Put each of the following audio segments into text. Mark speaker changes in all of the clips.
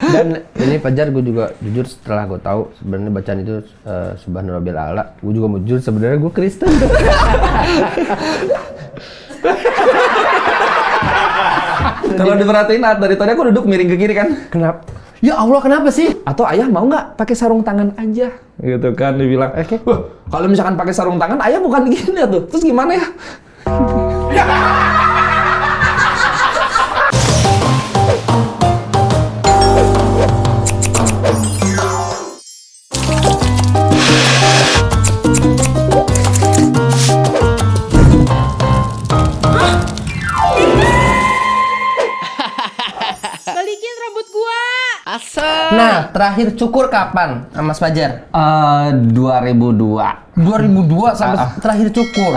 Speaker 1: Dan ini Fajar, gue juga jujur setelah gue tahu sebenarnya bacaan itu Subhanallah Rabbil A'la, gue juga mau jujur sebenarnya gue Kristen.
Speaker 2: Kalau diperhatiin dari tadi aku duduk miring ke kiri kan.
Speaker 1: Kenapa? Ya Allah, kenapa sih?
Speaker 2: Atau ayah mau nggak pakai sarung tangan aja? Gitu kan dibilang. Wah, kalau misalkan pakai sarung tangan ayah bukan gini tuh. Terus gimana ya?
Speaker 3: Balikin rambut gua.
Speaker 4: Asal.
Speaker 1: Nah, terakhir cukur kapan, Mas Fajar?
Speaker 2: 2002.
Speaker 1: 2002 sampai terakhir cukur.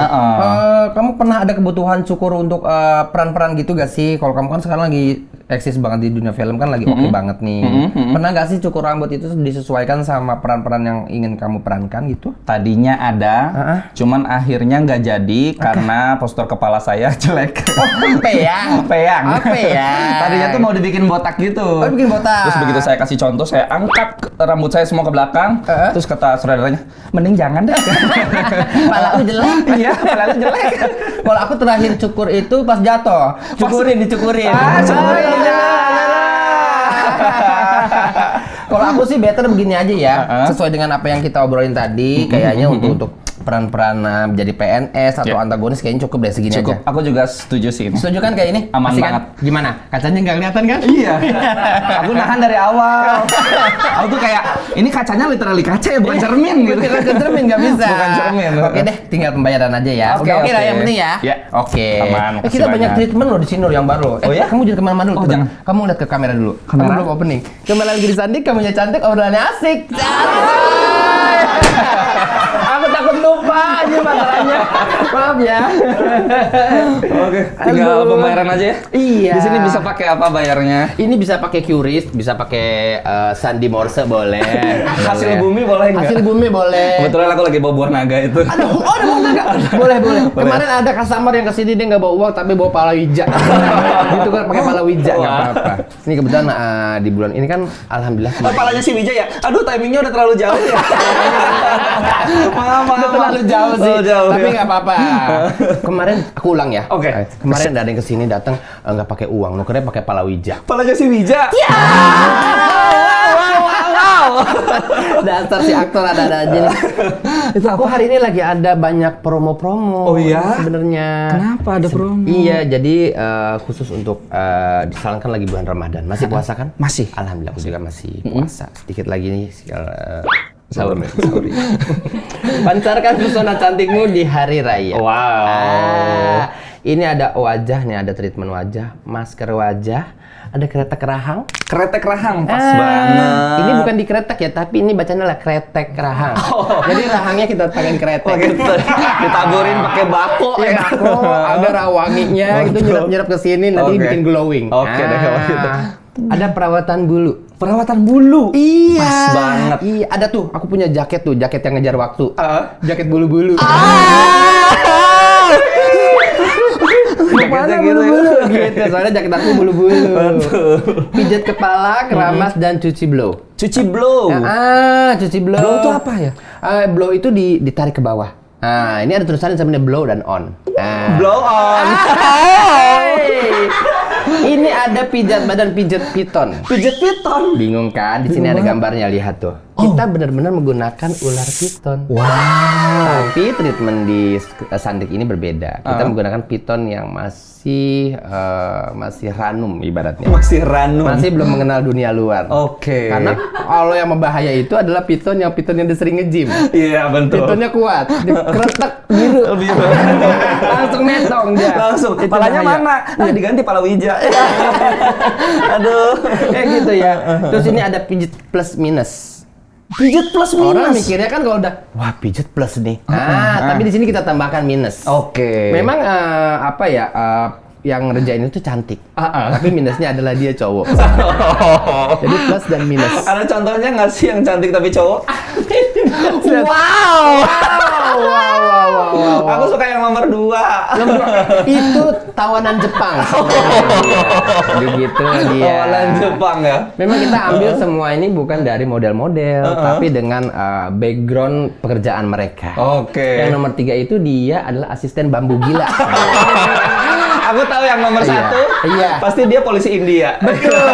Speaker 1: Kamu pernah ada kebutuhan cukur untuk peran-peran gitu gak sih? Kalau kamu kan sekarang lagi eksis banget di dunia film kan, lagi oke banget nih. Pernah gak sih cukur rambut itu disesuaikan sama peran-peran yang ingin kamu perankan gitu?
Speaker 2: Tadinya ada, cuman akhirnya nggak jadi karena postur kepala saya jelek.
Speaker 1: Peyang.
Speaker 2: Peyang.
Speaker 1: Peyang.
Speaker 2: Tadinya tuh mau dibikin botak gitu.
Speaker 1: Oh, bikin botak.
Speaker 2: Terus begitu saya kasih contoh, saya angkat rambut saya semua ke belakang. Terus kata saudaranya, mending jangan deh.
Speaker 1: Kepala lu jelek.
Speaker 2: Iya, kepala lu jelek.
Speaker 1: Kalau aku terakhir cukur itu pas jatuh. Dicukurin. Kalau aku sih better begini aja ya, sesuai dengan apa yang kita obrolin tadi, kayaknya untuk peran-peran jadi PNS atau antagonis kayaknya cukup deh segini aja.
Speaker 2: Aku juga setuju sih ini.
Speaker 1: Setuju kan kayak ini?
Speaker 2: Aman
Speaker 1: Pasti
Speaker 2: banget.
Speaker 1: Kan? Gimana? Kacanya nggak kelihatan kan?
Speaker 2: Iya. Aku nahan dari awal. Aku tuh kayak, ini kacanya literally kaca ya, bukan cermin gitu.
Speaker 1: Bukan cermin, nggak bisa.
Speaker 2: Bukan cermin.
Speaker 1: Oke deh, tinggal pembayaran aja ya.
Speaker 2: Oke
Speaker 1: lah yang penting ya.
Speaker 2: Ya.
Speaker 1: Oke.
Speaker 2: Aman, makasih
Speaker 1: Kita banyak
Speaker 2: banyak.
Speaker 1: treatment loh di sini loh yang baru.
Speaker 2: Oh ya?
Speaker 1: Kamu jangan kemana-mana dulu.
Speaker 2: Oh,
Speaker 1: coba.
Speaker 2: jangan.
Speaker 1: Kamu lihat ke kamera dulu.
Speaker 2: Kamera?
Speaker 1: Kamu belum opening. Kembali lagi di Sandik, kamunya cantik, obrolannya asik. Aku takut lupa aja masalahnya. Maaf ya.
Speaker 2: Oke, tinggal pembayaran aja ya.
Speaker 1: Iya.
Speaker 2: Di sini bisa pakai apa bayarnya?
Speaker 1: Ini bisa pakai QRIS, bisa pakai Sandi Morse boleh.
Speaker 2: Hasil bumi boleh nggak?
Speaker 1: Hasil bumi boleh.
Speaker 2: Kebetulan aku lagi bawa buah naga itu.
Speaker 1: Ada, ada buah naga. Boleh. Kemarin ada customer yang kesini dia nggak bawa uang tapi bawa palawija. Gitu kan pakai palawija nggak apa-apa. Ini kebetulan di bulan ini kan alhamdulillah.
Speaker 2: Kepalanya si Wijaya. Aduh, timingnya udah terlalu jauh ya. Maaf.
Speaker 1: Udah terlalu jauh sih.
Speaker 2: Jauh,
Speaker 1: tapi
Speaker 2: ya.
Speaker 1: nggak apa-apa. Kemarin aku ulang ya.
Speaker 2: Oke.
Speaker 1: Kemarin ada yang kesini datang nggak pakai uang, nukernya pakai palawija.
Speaker 2: Kepalanya si Wija.
Speaker 1: Ya. Wow. Dasar si aktor ada aja nih. Itu aku hari ini lagi ada banyak promo-promo.
Speaker 2: Oh iya?
Speaker 1: Sebenarnya.
Speaker 2: Kenapa ada promo?
Speaker 1: Iya, jadi khusus untuk disarankan lagi bulan Ramadan. Masih puasa kan?
Speaker 2: Masih.
Speaker 1: Alhamdulillah aku juga masih puasa. Sedikit lagi nih sahur. Pancarkan pesona cantikmu di hari raya.
Speaker 2: Wow.
Speaker 1: Ini ada wajah nih, ada treatment wajah, masker wajah, ada kretek rahang.
Speaker 2: Kretek rahang pas banget.
Speaker 1: Ini bukan di kretek ya, tapi ini bacanya lah kretek rahang. Jadi rahangnya kita tangan kretek.
Speaker 2: Gitu. Ditaburin pakai bako
Speaker 1: Iya,
Speaker 2: ya.
Speaker 1: bako, ada rawanginya gitu, nyerap-nyerap ke sini nanti
Speaker 2: Oke.
Speaker 1: bikin glowing.
Speaker 2: Oke deh kalau gitu.
Speaker 1: Ada perawatan bulu.
Speaker 2: Perawatan bulu.
Speaker 1: Iya.
Speaker 2: Pas banget.
Speaker 1: Iya, ada tuh. Aku punya jaket tuh, jaket yang ngejar waktu. Jaket bulu-bulu.
Speaker 2: Jaketnya gitu ya.
Speaker 1: bulu-bulu gitu. Soalnya jaket aku bulu-bulu. Pijat kepala, keramas dan cuci blow.
Speaker 2: Cuci blow.
Speaker 1: Cuci blow.
Speaker 2: Blow itu apa ya?
Speaker 1: Blow itu ditarik ke bawah. Ini ada tulisannya sebenarnya blow dan on.
Speaker 2: Blow on.
Speaker 1: Ini ada pijat badan, pijat piton.
Speaker 2: Pijat piton.
Speaker 1: Bingung kan? Di sini ada gambarnya, lihat tuh. Kita benar-benar menggunakan ular piton.
Speaker 2: Wow.
Speaker 1: Tapi treatment di Sandik ini berbeda. Kita menggunakan piton yang masih ranum ibaratnya.
Speaker 2: Masih ranum.
Speaker 1: Masih belum mengenal dunia luar.
Speaker 2: Oke.
Speaker 1: Karena kalau yang membahaya itu adalah piton yang sering nge-gym.
Speaker 2: Iya, betul.
Speaker 1: Pitonnya kuat, dikeretek biru. Langsung metong dia.
Speaker 2: Langsung.
Speaker 1: Itu
Speaker 2: Palanya
Speaker 1: bahaya.
Speaker 2: mana? Nah, diganti pala Wija. Aduh.
Speaker 1: Kayak gitu ya. Terus ini ada pijit plus minus.
Speaker 2: Pijat plus minus.
Speaker 1: Orang mikirnya kan kalau udah wah pijat plus nih. Tapi di sini kita tambahkan minus.
Speaker 2: Oke.
Speaker 1: Memang yang ngerjain itu cantik. Tapi minusnya adalah dia cowok. Jadi plus dan minus.
Speaker 2: Ada contohnya nggak sih yang cantik tapi cowok? Wow.
Speaker 1: Wow.
Speaker 2: Aku suka yang nomor 2.
Speaker 1: Itu tawanan Jepang. Begitu dia.
Speaker 2: Tawanan Jepang ya.
Speaker 1: Memang kita ambil semua ini bukan dari model-model, tapi dengan background pekerjaan mereka.
Speaker 2: Oke.
Speaker 1: Yang nomor 3 itu dia adalah asisten bambu gila.
Speaker 2: Aku tahu yang nomor 1.
Speaker 1: Iya.
Speaker 2: Pasti dia polisi India.
Speaker 1: Betul.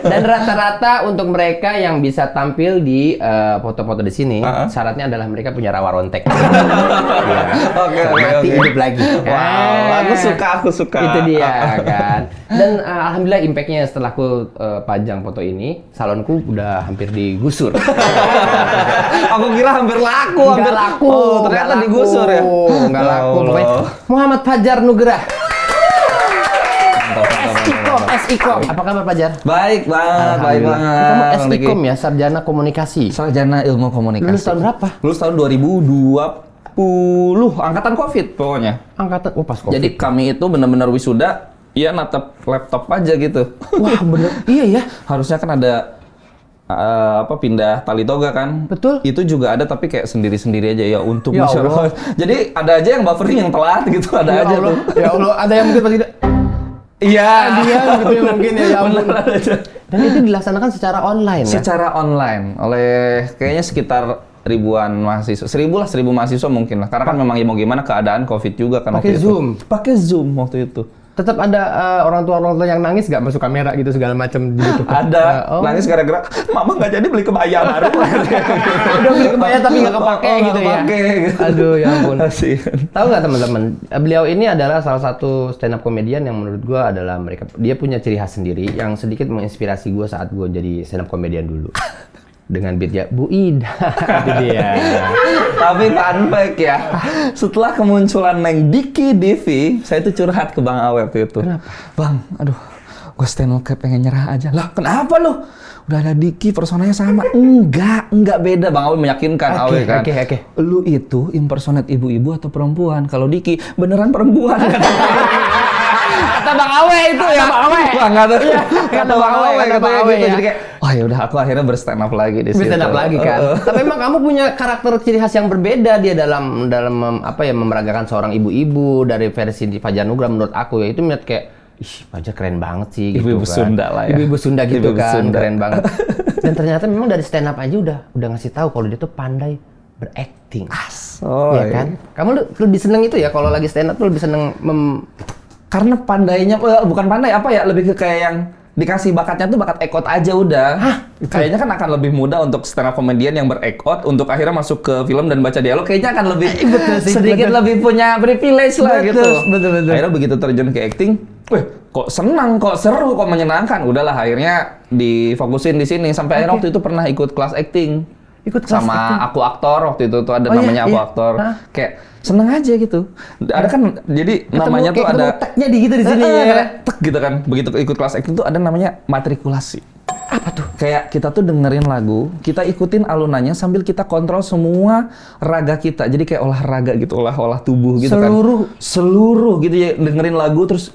Speaker 1: Dan rata-rata untuk mereka yang bisa tampil di foto-foto di sini, syaratnya adalah mereka punya rawa rontek.
Speaker 2: Oke.
Speaker 1: Mati hidup lagi.
Speaker 2: Wow, aku suka.
Speaker 1: Itu dia kan. Dan alhamdulillah impact-nya setelah aku pajang foto ini, salonku udah hampir digusur.
Speaker 2: Aku kira hampir laku, hampir
Speaker 1: laku.
Speaker 2: Oh, ternyata digusur ya.
Speaker 1: Nggak laku. Pokoknya Muhammad Fajar Nugrah. S-Ikom. Apa kabar Fajar?
Speaker 2: Baik banget.
Speaker 1: Kamu S-Ikom ya, sarjana komunikasi.
Speaker 2: Sarjana ilmu komunikasi.
Speaker 1: Lulus tahun berapa?
Speaker 2: Lulus tahun 2020, angkatan Covid pokoknya.
Speaker 1: Angkatan, pas Covid.
Speaker 2: Jadi kami itu benar-benar wisuda, ya natap laptop aja gitu.
Speaker 1: Wah bener, iya ya.
Speaker 2: Harusnya kan ada pindah tali toga kan.
Speaker 1: Betul.
Speaker 2: Itu juga ada tapi kayak sendiri-sendiri aja ya untuk
Speaker 1: Ya
Speaker 2: masyarakat. Jadi ada aja yang buffering yang telat gitu, ada
Speaker 1: Ya
Speaker 2: aja
Speaker 1: Allah,
Speaker 2: tuh.
Speaker 1: ya Allah, ada yang mungkin pasti
Speaker 2: Iya.
Speaker 1: dia gitu ya mungkin ya ampun. Dan itu dilaksanakan secara online ya?
Speaker 2: Secara online oleh kayaknya sekitar ribuan mahasiswa, 1.000 mahasiswa mungkin lah. Karena kan memang ya mau gimana keadaan Covid juga kan
Speaker 1: Pakai
Speaker 2: waktu
Speaker 1: Zoom?
Speaker 2: itu. Pakai Zoom waktu itu.
Speaker 1: Tetap ada orang tua yang nangis nggak masuk kamera gitu segala macam di YouTube?
Speaker 2: Ada, nangis gara-gara mama nggak jadi beli kebaya baru.
Speaker 1: Udah beli kebaya tapi nggak kepake gitu ya? Aduh ya ampun. Tahu nggak teman-teman, beliau ini adalah salah satu stand up comedian yang menurut gua adalah dia punya ciri khas sendiri yang sedikit menginspirasi gua saat gua jadi stand up comedian dulu. Dengan beatnya Bu Ida. Itu dia.
Speaker 2: Tapi fun fact ya, setelah kemunculan Neng Diki Divi, saya tuh curhat ke Bang Awe waktu itu.
Speaker 1: Kenapa?
Speaker 2: Bang, aduh, gue stand up kayak pengen nyerah aja. Lah, kenapa lu? Udah ada Diki, personanya sama. Enggak beda. Bang Awe meyakinkan Awe kan.
Speaker 1: Oke.
Speaker 2: Lu itu impersonate ibu-ibu atau perempuan? Kalau Diki, beneran perempuan. Kata Bang Awe itu ya. Bang Awe. Kata Bang Awe katanya gitu. Jadi kayak, oh ya udah aku akhirnya berstand up lagi di situ.
Speaker 1: Berstand up lagi kan. Tapi memang kamu punya karakter ciri khas yang berbeda dia dalam memeragakan seorang ibu-ibu dari versi di Fajar Nugrah menurut aku ya. Itu melihat kayak Fajar keren banget sih gitu
Speaker 2: Ibu-ibu
Speaker 1: kan.
Speaker 2: Sunda lah ya.
Speaker 1: Ibu-ibu Sunda gitu
Speaker 2: Ibu-ibu
Speaker 1: kan,
Speaker 2: Sunda.
Speaker 1: keren banget. Dan ternyata memang dari stand up aja udah ngasih tahu kalau dia tuh pandai berakting.
Speaker 2: Oh,
Speaker 1: ya kan? Kamu lebih seneng itu ya kalau lagi stand up tuh lebih seneng
Speaker 2: karena pandainya, bukan pandai apa ya, lebih ke kayak yang dikasih bakatnya tuh bakat ekot aja udah. Kayaknya kan akan lebih mudah untuk stand up comedian yang berekot untuk akhirnya masuk ke film dan baca dialog. Kayaknya akan lebih sedikit lebih punya privilege lah gitu.
Speaker 1: Betul.
Speaker 2: Akhirnya begitu terjun ke acting, kok senang, kok seru, kok menyenangkan. Udahlah akhirnya difokusin di sini sampai akhirnya waktu itu pernah ikut kelas acting. Sama Aku Aktor waktu itu tuh ada namanya Aku Aktor. Kayak seneng aja gitu. Ada kan jadi namanya tuh ada
Speaker 1: teknya di sini ya.
Speaker 2: Tek gitu kan. Begitu ikut kelas acting tuh ada namanya matrikulasi.
Speaker 1: Apa tuh?
Speaker 2: Kayak kita tuh dengerin lagu, kita ikutin alunannya sambil kita kontrol semua raga kita. Jadi kayak olahraga gitu, olah tubuh gitu seluruh gitu ya, dengerin lagu terus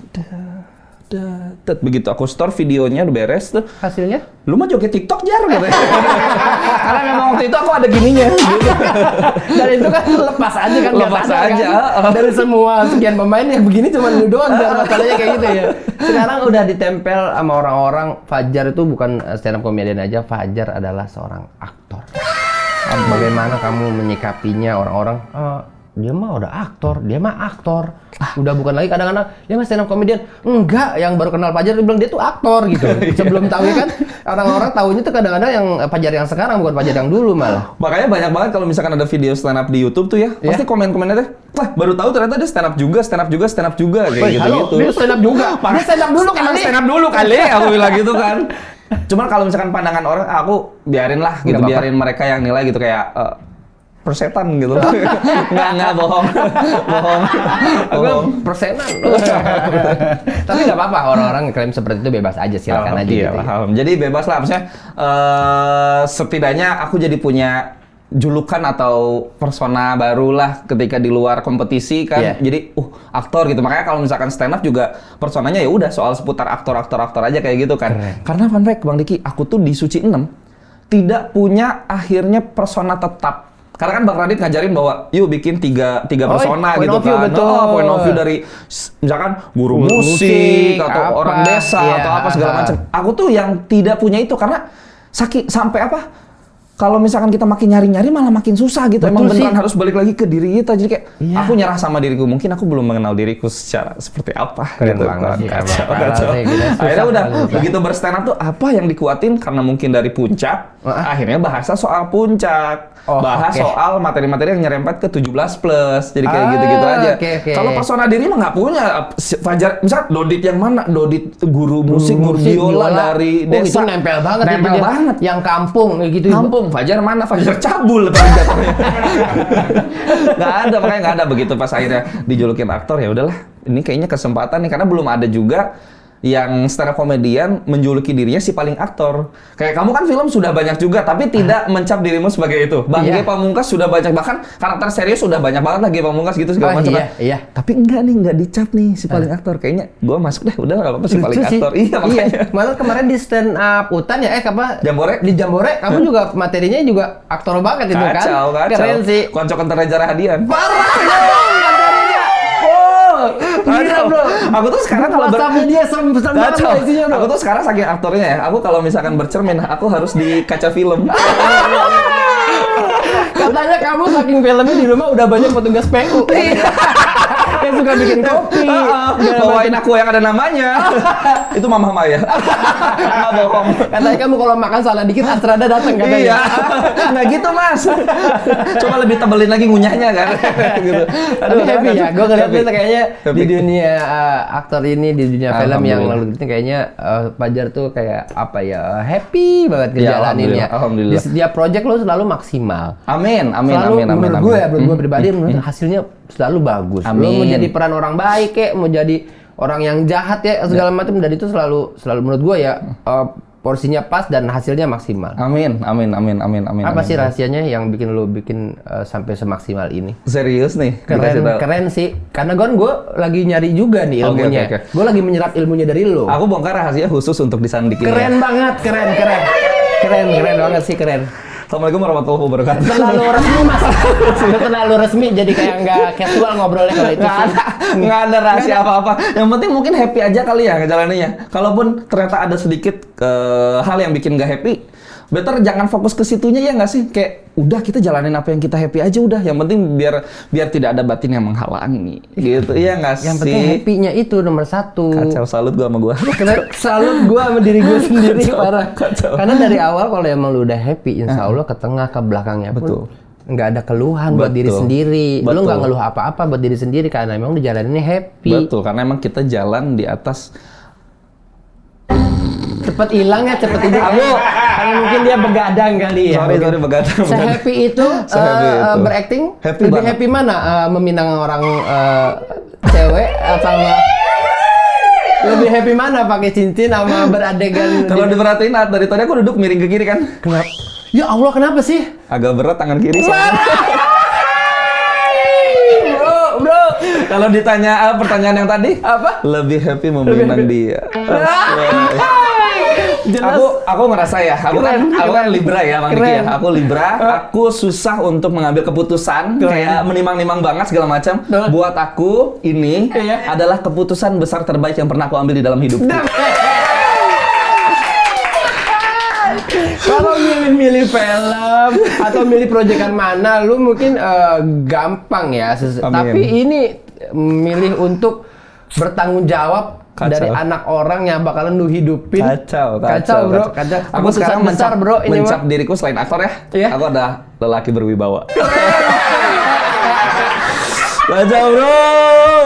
Speaker 2: begitu aku store videonya udah beres tuh.
Speaker 1: Hasilnya?
Speaker 2: Lu mah joget TikTok jar gitu. Karena memang waktu itu aku ada gininya. Gitu.
Speaker 1: Dan itu kan lepas aja kan.
Speaker 2: Lepas aja.
Speaker 1: Kan? Dari semua sekian pemain yang begini cuma lu doang biar masalahnya kayak gitu ya. Sekarang udah ditempel sama orang-orang Fajar itu bukan stand up comedian aja, Fajar adalah seorang aktor. Bagaimana kamu menyikapinya orang-orang? Dia mah udah aktor, dia mah aktor. Udah bukan lagi kadang-kadang dia mah stand up comedian. Enggak, yang baru kenal Fajar dia bilang dia tuh aktor gitu. Sebelum tahu kan orang-orang tahunya tuh kadang-kadang yang Fajar yang sekarang bukan Fajar yang dulu malah.
Speaker 2: Makanya banyak banget kalau misalkan ada video stand up di YouTube tuh ya, pasti komen-komennya tuh, wah baru tahu ternyata dia stand up juga kayak gitu-gitu.
Speaker 1: Dia stand up juga. Dia stand up dulu kali.
Speaker 2: Stand up dulu kali, aku bilang gitu kan. Cuman kalau misalkan pandangan orang, aku biarin lah gitu, biarin mereka yang nilai gitu kayak persetan gitu. Enggak, bohong.
Speaker 1: Persenan. Tapi nggak apa-apa, orang-orang klaim seperti itu bebas aja, silakan aja gitu.
Speaker 2: Ya. Jadi bebas lah, maksudnya setidaknya aku jadi punya julukan atau persona baru lah ketika di luar kompetisi kan. Jadi aktor gitu. Makanya kalau misalkan stand up juga personanya ya udah soal seputar aktor aja kayak gitu kan. Karena fun fact Bang Diki, aku tuh di Suci 6 tidak punya akhirnya persona tetap. Karena kan Bang Radit ngajarin bahwa yuk bikin tiga persona
Speaker 1: point
Speaker 2: gitu
Speaker 1: of view,
Speaker 2: kan.
Speaker 1: betul.
Speaker 2: Point of view dari misalkan guru musik atau
Speaker 1: apa,
Speaker 2: orang desa
Speaker 1: iya,
Speaker 2: atau apa segala macam. Aku tuh yang tidak punya itu karena sampai apa? Kalau misalkan kita makin nyari-nyari malah makin susah gitu.
Speaker 1: Betul
Speaker 2: Emang
Speaker 1: sih.
Speaker 2: beneran harus balik lagi ke diri kita. Jadi kayak
Speaker 1: Iya.
Speaker 2: aku nyerah sama diriku. Mungkin aku belum mengenal diriku secara seperti apa.
Speaker 1: Keren
Speaker 2: gitu
Speaker 1: banget
Speaker 2: kan.
Speaker 1: sih,
Speaker 2: Kacau,
Speaker 1: parah
Speaker 2: kacau.
Speaker 1: sih, gila, susah
Speaker 2: Akhirnya udah
Speaker 1: susah.
Speaker 2: begitu berstand up tuh apa yang dikuatin karena mungkin dari puncak. Akhirnya bahasa soal puncak.
Speaker 1: Oh,
Speaker 2: bahas
Speaker 1: oke.
Speaker 2: soal materi-materi yang nyerempet ke 17 plus. Jadi kayak gitu-gitu aja.
Speaker 1: Oke.
Speaker 2: Kalau persona diri mah nggak punya. Fajar, misal Dodit yang mana? Dodit guru musik, guru biola dari
Speaker 1: Oh, itu
Speaker 2: desa.
Speaker 1: nempel banget
Speaker 2: Nempel
Speaker 1: itu dia.
Speaker 2: banget.
Speaker 1: Yang kampung gitu.
Speaker 2: Kampung, Fajar mana? Fajar cabul paling jatuhnya. Nggak ada, makanya nggak ada begitu pas akhirnya dijulukin aktor ya udahlah. Ini kayaknya kesempatan nih karena belum ada juga yang stand up komedian menjuluki dirinya si paling aktor. Kayak kamu kan film sudah banyak juga tapi tidak mencap dirimu sebagai itu. Bang G
Speaker 1: Iya.
Speaker 2: Pamungkas sudah banyak, bahkan karakter serius sudah banyak banget lah G Pamungkas gitu segala macam.
Speaker 1: Iya.
Speaker 2: Tapi enggak nih, enggak dicap nih si paling aktor. Kayaknya gua masuk deh, udah enggak apa-apa si paling
Speaker 1: Lucu sih.
Speaker 2: aktor. Iya makanya.
Speaker 1: Malah kemarin di stand up Utan ya, apa?
Speaker 2: Jambore?
Speaker 1: Di Jambore, kamu juga materinya juga aktor banget itu kan?
Speaker 2: Kacau.
Speaker 1: Keren sih.
Speaker 2: Konco Kentara Jarahadian.
Speaker 1: Parah dong materinya. Oh, gila bro.
Speaker 2: Aku tuh sekarang kalau
Speaker 1: WhatsApp dia serem banget
Speaker 2: Kacau.
Speaker 1: loh isinya bro.
Speaker 2: Aku tuh sekarang saking aktornya ya. Aku kalau misalkan bercermin, aku harus di kaca film.
Speaker 1: Katanya kamu saking filmnya di rumah udah banyak petugas PU. Yang suka bikin kopi.
Speaker 2: Bawain aku yang ada namanya. Itu Mama Maya. Nggak bohong.
Speaker 1: Katanya kamu kalau makan salah dikit Astrada datang katanya.
Speaker 2: Iya. Nggak gitu mas. Coba lebih tebelin lagi ngunyahnya kan. Gitu.
Speaker 1: Tapi happy ya, gue ngeliatnya
Speaker 2: Happy.
Speaker 1: kayaknya
Speaker 2: Happy.
Speaker 1: di dunia aktor ini, di dunia film yang
Speaker 2: Alhamdulillah.
Speaker 1: lalu gitu kayaknya Fajar tuh kayak apa ya, happy banget
Speaker 2: Ya,
Speaker 1: ngejalaninnya.
Speaker 2: alhamdulillah.
Speaker 1: Di setiap project lo selalu maksimal.
Speaker 2: Amin, amin,
Speaker 1: Selalu
Speaker 2: amin, amin.
Speaker 1: menurut
Speaker 2: amin.
Speaker 1: gue ya, menurut gue pribadi, menurut hasilnya selalu bagus. Lo mau
Speaker 2: Amin.
Speaker 1: jadi peran orang baik kayak, mau jadi orang yang jahat ya, segala macam, dan itu selalu menurut gue ya porsinya pas dan hasilnya maksimal.
Speaker 2: Amin, amin, amin, amin, amin.
Speaker 1: Apa
Speaker 2: amin.
Speaker 1: sih rahasianya yang bikin lo sampai semaksimal ini?
Speaker 2: Serius nih? Dikasih tahu.
Speaker 1: Keren sih. Karena gue lagi nyari juga nih
Speaker 2: Oke,
Speaker 1: ilmunya.
Speaker 2: oke.
Speaker 1: Gue lagi menyerap ilmunya dari lo.
Speaker 2: Aku bongkar rahasia khusus untuk disandikin.
Speaker 1: Keren banget, keren banget sih, keren.
Speaker 2: Assalamualaikum warahmatullahi wabarakatuh.
Speaker 1: Terlalu resmi mas, terlalu resmi jadi kayak nggak casual ngobrolnya kalau itu.
Speaker 2: Nggak ada rahasia apa-apa. Yang penting mungkin happy aja kali ya ngejalaninnya. Kalaupun ternyata ada sedikit hal yang bikin nggak happy, better jangan fokus ke situnya ya nggak sih? Kayak udah kita jalanin apa yang kita happy aja udah. Yang penting biar tidak ada batin yang menghalangi. Gitu iya nggak sih?
Speaker 1: Yang penting happy-nya itu nomor satu.
Speaker 2: Kacau, salut gua sama gua.
Speaker 1: Karena salut gue sama diri gue sendiri parah.
Speaker 2: kacau.
Speaker 1: Karena dari awal kalau emang lu udah happy, insya Allah ke tengah ke belakangnya pun
Speaker 2: Betul.
Speaker 1: nggak ada keluhan buat diri
Speaker 2: Betul.
Speaker 1: sendiri. Lu
Speaker 2: Betul.
Speaker 1: nggak ngeluh apa-apa buat diri sendiri karena emang udah jalaninnya happy.
Speaker 2: Betul, karena emang kita jalan di atas.
Speaker 1: Cepet hilang ya, cepet hidup. Karena mungkin dia begadang kali ya.
Speaker 2: Sorry, begadang.
Speaker 1: Se-happy itu,
Speaker 2: Se-happy itu.
Speaker 1: berakting,
Speaker 2: Happy
Speaker 1: lebih
Speaker 2: banget.
Speaker 1: happy mana? Meminang orang cewek atau lebih happy mana pakai cincin sama beradegan?
Speaker 2: Kalau diperhatiin dari tadi aku duduk miring ke kiri kan.
Speaker 1: Kenapa? Ya Allah, kenapa sih?
Speaker 2: Agak berat tangan kiri soalnya.
Speaker 1: Bro.
Speaker 2: Kalau ditanya pertanyaan yang tadi,
Speaker 1: Apa?
Speaker 2: lebih happy meminang dia.
Speaker 1: Jelas.
Speaker 2: Aku ngerasa ya, aku kan Libra ya, Bang Diki ya. Aku Libra, aku susah untuk mengambil keputusan, kayak menimang-nimang banget segala macam. Buat aku ini
Speaker 1: Iya.
Speaker 2: adalah keputusan besar terbaik yang pernah aku ambil di dalam hidupku.
Speaker 1: Kalau milih film atau milih proyekan mana, lu mungkin gampang ya.
Speaker 2: Amin.
Speaker 1: Tapi ini milih untuk bertanggung jawab
Speaker 2: Kacau.
Speaker 1: dari anak orang yang bakalan lu hidupin.
Speaker 2: Kacau,
Speaker 1: bro.
Speaker 2: Aku
Speaker 1: Keputusan
Speaker 2: sekarang
Speaker 1: besar,
Speaker 2: mencap,
Speaker 1: bro. Ini
Speaker 2: mencap
Speaker 1: mah.
Speaker 2: diriku selain aktor ya.
Speaker 1: Iya.
Speaker 2: Aku adalah lelaki berwibawa. Kacau bro.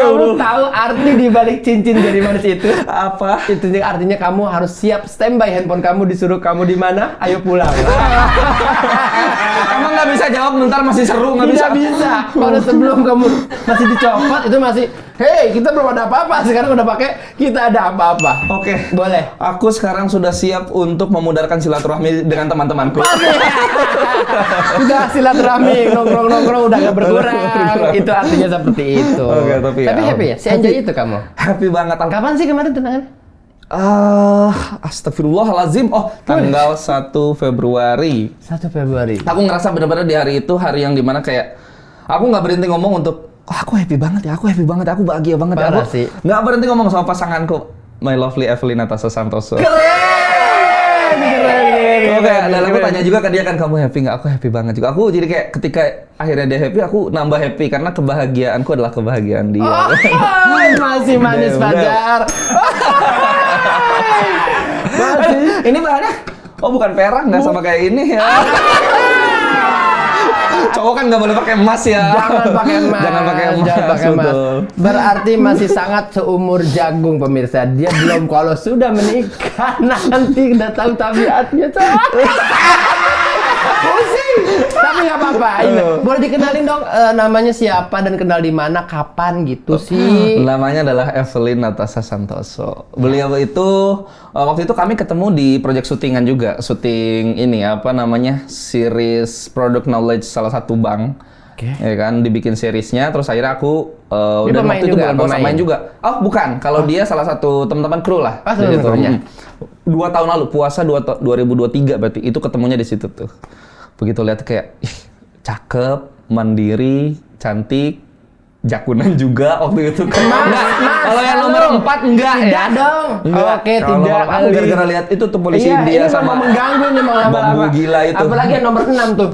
Speaker 1: Kamu tahu arti di balik cincin dari manis itu?
Speaker 2: Apa?
Speaker 1: Itu artinya kamu harus siap standby handphone kamu, disuruh kamu di mana? Ayo pulang.
Speaker 2: Emang nggak bisa jawab, bentar masih seru nggak bisa.
Speaker 1: Tidak bisa. Kalau sebelum kamu masih dicopot itu masih, hey kita belum ada apa-apa. Sekarang udah pakai kita ada apa-apa.
Speaker 2: Oke,
Speaker 1: Boleh.
Speaker 2: aku sekarang sudah siap untuk memudarkan silaturahmi dengan teman-temanku.
Speaker 1: Udah silaturahmi, nongkrong-nongkrong udah gak berkurang. Itu artinya seperti itu.
Speaker 2: Oke, tapi ya,
Speaker 1: happy ya? Si Anjay itu kamu.
Speaker 2: Happy banget.
Speaker 1: Kapan sih kemarin tunangan?
Speaker 2: Astagfirullahalazim. Oh, tanggal 1 Februari.
Speaker 1: 1 Februari.
Speaker 2: Aku ngerasa benar-benar di hari itu hari yang dimana kayak aku nggak berhenti ngomong untuk aku happy banget ya, aku bahagia banget ya.
Speaker 1: Parah
Speaker 2: Aku
Speaker 1: sih.
Speaker 2: nggak berhenti ngomong sama pasanganku, my lovely Evelyn Natasha Santoso. Oke, dan aku tanya juga ke dia kan, kamu happy nggak? Aku happy banget juga. Aku jadi kayak ketika akhirnya dia happy, aku nambah happy karena kebahagiaanku adalah kebahagiaan dia.
Speaker 1: Masih manis Fajar.
Speaker 2: Ini bahannya, oh bukan perak, nggak sama kayak ini ya. Cowok kan nggak boleh pakai emas ya.
Speaker 1: Jangan pakai emas.
Speaker 2: Jangan pakai emas. Betul.
Speaker 1: Berarti masih sangat seumur jagung pemirsa. Dia belum, kalau sudah menikah nanti udah tahu tabiatnya. Pusing. Tapi nggak apa-apa. Boleh dikenalin dong namanya siapa dan kenal di mana, kapan gitu sih?
Speaker 2: Namanya adalah Evelyn Natasha Santoso. Beliau itu waktu itu kami ketemu di project syutingan juga, syuting ini apa namanya, series Product Knowledge salah satu bank. Ya kan, dibikin seriesnya, terus akhirnya aku dan waktu itu bukan pemain juga. Oh bukan, kalau dia salah satu teman-teman kru lah. Di situ. 2 tahun lalu, puasa 2023 berarti, itu ketemunya di situ tuh. Begitu lihat kayak, ih, cakep, mandiri, cantik, jakunan juga waktu itu kan. Kalau yang nomor 4 enggak ya?
Speaker 1: Tidak dong.
Speaker 2: Enggak.
Speaker 1: Oke, tidak.
Speaker 2: Aku gara-gara lihat itu tuh polisi
Speaker 1: Iya,
Speaker 2: India
Speaker 1: ini
Speaker 2: sama
Speaker 1: memang mengganggu ini
Speaker 2: bambu gila itu.
Speaker 1: Apalagi yang nomor 6 tuh.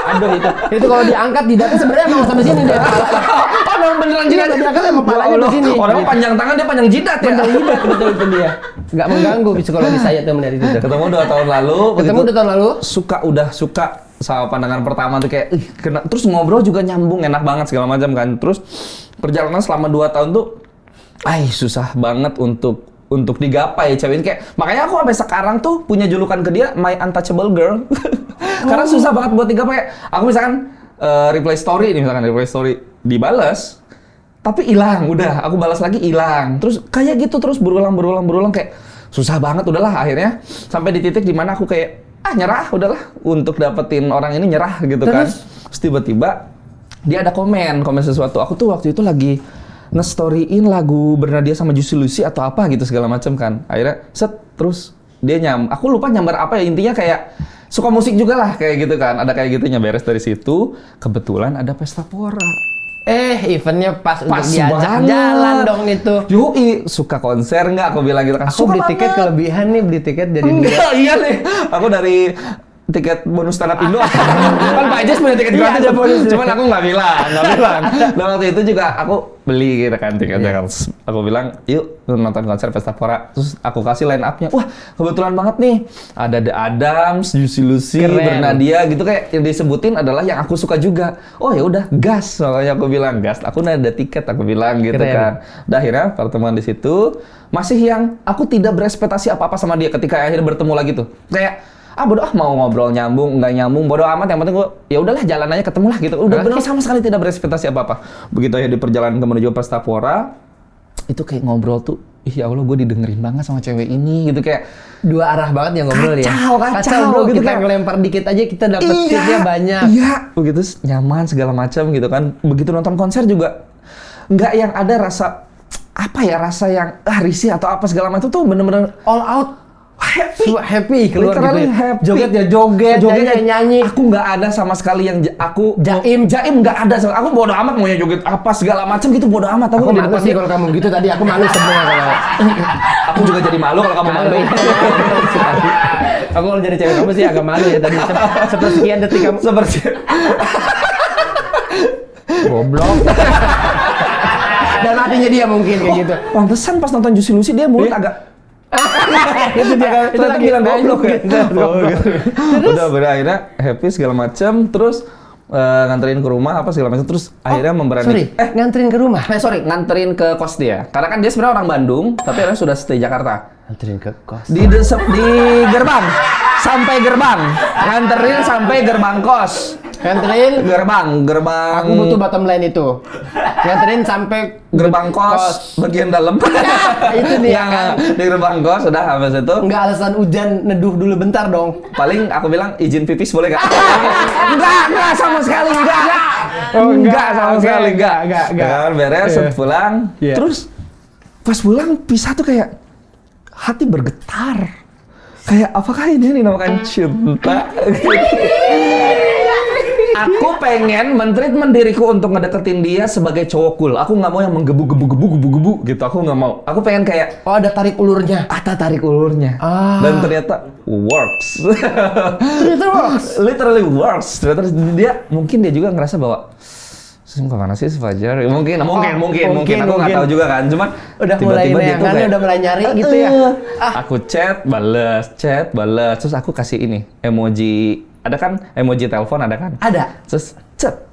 Speaker 1: Aduh itu kalau diangkat tidak sebenarnya mau sampai sini deh.
Speaker 2: Oh, memang beneran jidat.
Speaker 1: Diangkat emang palanya di sini.
Speaker 2: Orang panjang tangan, dia panjang jidat ya.
Speaker 1: Panjang jidat, betul itu dia. Nggak mengganggu psikologi saya tuh melihat itu.
Speaker 2: Ketemu 2 tahun lalu.
Speaker 1: Ketemu 2 tahun lalu.
Speaker 2: Udah suka sama pandangan pertama tuh kayak, terus ngobrol juga nyambung, enak banget segala macam kan. Terus perjalanan selama 2 tahun tuh, susah banget untuk digapai cewek ini, kayak makanya aku sampai sekarang tuh punya julukan ke dia, my untouchable girl. Karena susah banget buat digapai. Aku misalkan reply story dibales, tapi hilang, udah aku balas lagi hilang. Terus kayak gitu terus berulang kayak susah banget. Udahlah akhirnya sampai di titik dimana aku kayak nyerah, udahlah untuk dapetin orang ini nyerah gitu kan. Terus tiba-tiba dia ada komen sesuatu. Aku tuh waktu itu lagi nge-storyin lagu Bernadia sama Juicy Lucy atau apa gitu segala macam kan. Akhirnya terus dia aku lupa nyambar apa ya, intinya kayak suka musik juga lah kayak gitu kan. Ada kayak gitunya, beres dari situ kebetulan ada pesta pora.
Speaker 1: Eventnya pas untuk diajak jalan dong itu.
Speaker 2: Yoi, suka konser nggak? Aku bilang gitu kan.
Speaker 1: Aku beli tiket kelebihan nih, beli tiket dari
Speaker 2: Enggak, iya nih. Aku dari tiket bonus stand up Indo. Kan Pak Jes punya tiket gratis ya bonus. Cuman aku nggak bilang. Dan waktu itu juga aku beli gitu kan tiketnya. Aku bilang, yuk nonton konser Pesta Pora. Terus aku kasih line up-nya. Wah, kebetulan banget nih. Ada The Adams, Juicy Lucy, Bernadia gitu, kayak yang disebutin adalah yang aku suka juga. Oh ya udah, gas. Makanya aku bilang gas. Aku ada tiket, aku bilang gitu kan. Dan akhirnya pertemuan di situ masih yang aku tidak berekspektasi apa-apa sama dia ketika akhirnya bertemu lagi tuh. Kayak bodo mau ngobrol nyambung nggak nyambung bodo amat, yang penting gue ya udahlah jalan aja ketemu lah gitu. Udah benar sama sekali tidak berekspektasi apa-apa. Begitu ya di perjalanan menuju Pesta Pora itu kayak ngobrol tuh, ya Allah gue didengerin banget sama cewek ini gitu, kayak
Speaker 1: dua arah banget ya ngobrol ya.
Speaker 2: Kacau
Speaker 1: bro,
Speaker 2: gitu,
Speaker 1: kita
Speaker 2: kayak
Speaker 1: ngelempar dikit aja kita dapet tipnya banyak.
Speaker 2: Iya, begitu nyaman segala macam gitu kan. Begitu nonton konser juga nggak yang ada rasa rasa yang risih atau apa segala macam tuh, bener-bener
Speaker 1: all out. Happy keluar
Speaker 2: literally
Speaker 1: gitu.
Speaker 2: Happy.
Speaker 1: Joget nyanyi.
Speaker 2: Aku nggak ada sama sekali yang aku jaim nggak ada. Aku bodo amat mau joget apa segala macam gitu, bodo amat.
Speaker 1: Aku malu sih kalau kamu gitu tadi. Aku malu sebenarnya kalau.
Speaker 2: Aku juga jadi malu kalau kamu malu.
Speaker 1: Aku kalau jadi cewek kamu sih agak malu ya tadi. Sepersekian detik kamu. Goblok. Dan hatinya dia mungkin kayak gitu.
Speaker 2: Pantesan pas nonton Juicy Lucy dia mulut agak
Speaker 1: itu dia
Speaker 2: itu lagi bilang goblok ya. Udah berakhirnya happy segala macam, terus nganterin ke rumah apa segala macam, terus akhirnya memberani.
Speaker 1: Nganterin ke rumah.
Speaker 2: Nganterin ke kos dia. Karena kan dia sebenarnya orang Bandung, tapi akhirnya sudah stay Jakarta.
Speaker 1: Nganterin ke kos.
Speaker 2: Di gerbang. Sampai gerbang. Nganterin sampai gerbang kos.
Speaker 1: Nganterin
Speaker 2: gerbang.
Speaker 1: Aku butuh bottom line itu. Nganterin sampai
Speaker 2: gerbang kos bagian dalam.
Speaker 1: Itu dia kan.
Speaker 2: Di gerbang kos udah habis itu.
Speaker 1: Enggak alasan hujan neduh dulu bentar dong.
Speaker 2: Paling aku bilang izin pipis boleh enggak? Enggak sama sekali enggak. Enggak sama sekali enggak. Beres pulang. Terus Pas pulang pisah tuh kayak hati bergetar. Kayak apakah ini dinamakan cinta? Aku pengen mentreatment diriku untuk ngedeketin dia sebagai cowok cool. Aku nggak mau yang menggebu-gebu gitu. Aku nggak mau. Aku pengen kayak
Speaker 1: ada tarik ulurnya.
Speaker 2: Ada tarik ulurnya. Dan ternyata works.
Speaker 1: Ternyata works.
Speaker 2: Literally works. Ternyata mungkin dia juga ngerasa bahwa kemana sih si Fajar? Mungkin. Aku nggak tahu juga kan. Cuman
Speaker 1: udah
Speaker 2: tiba-tiba dia tuh kayak
Speaker 1: udah mulai nyari gitu ya.
Speaker 2: Aku chat, balas. Terus aku kasih ini emoji. Ada kan emoji telepon ada kan?
Speaker 1: Ada.
Speaker 2: Terus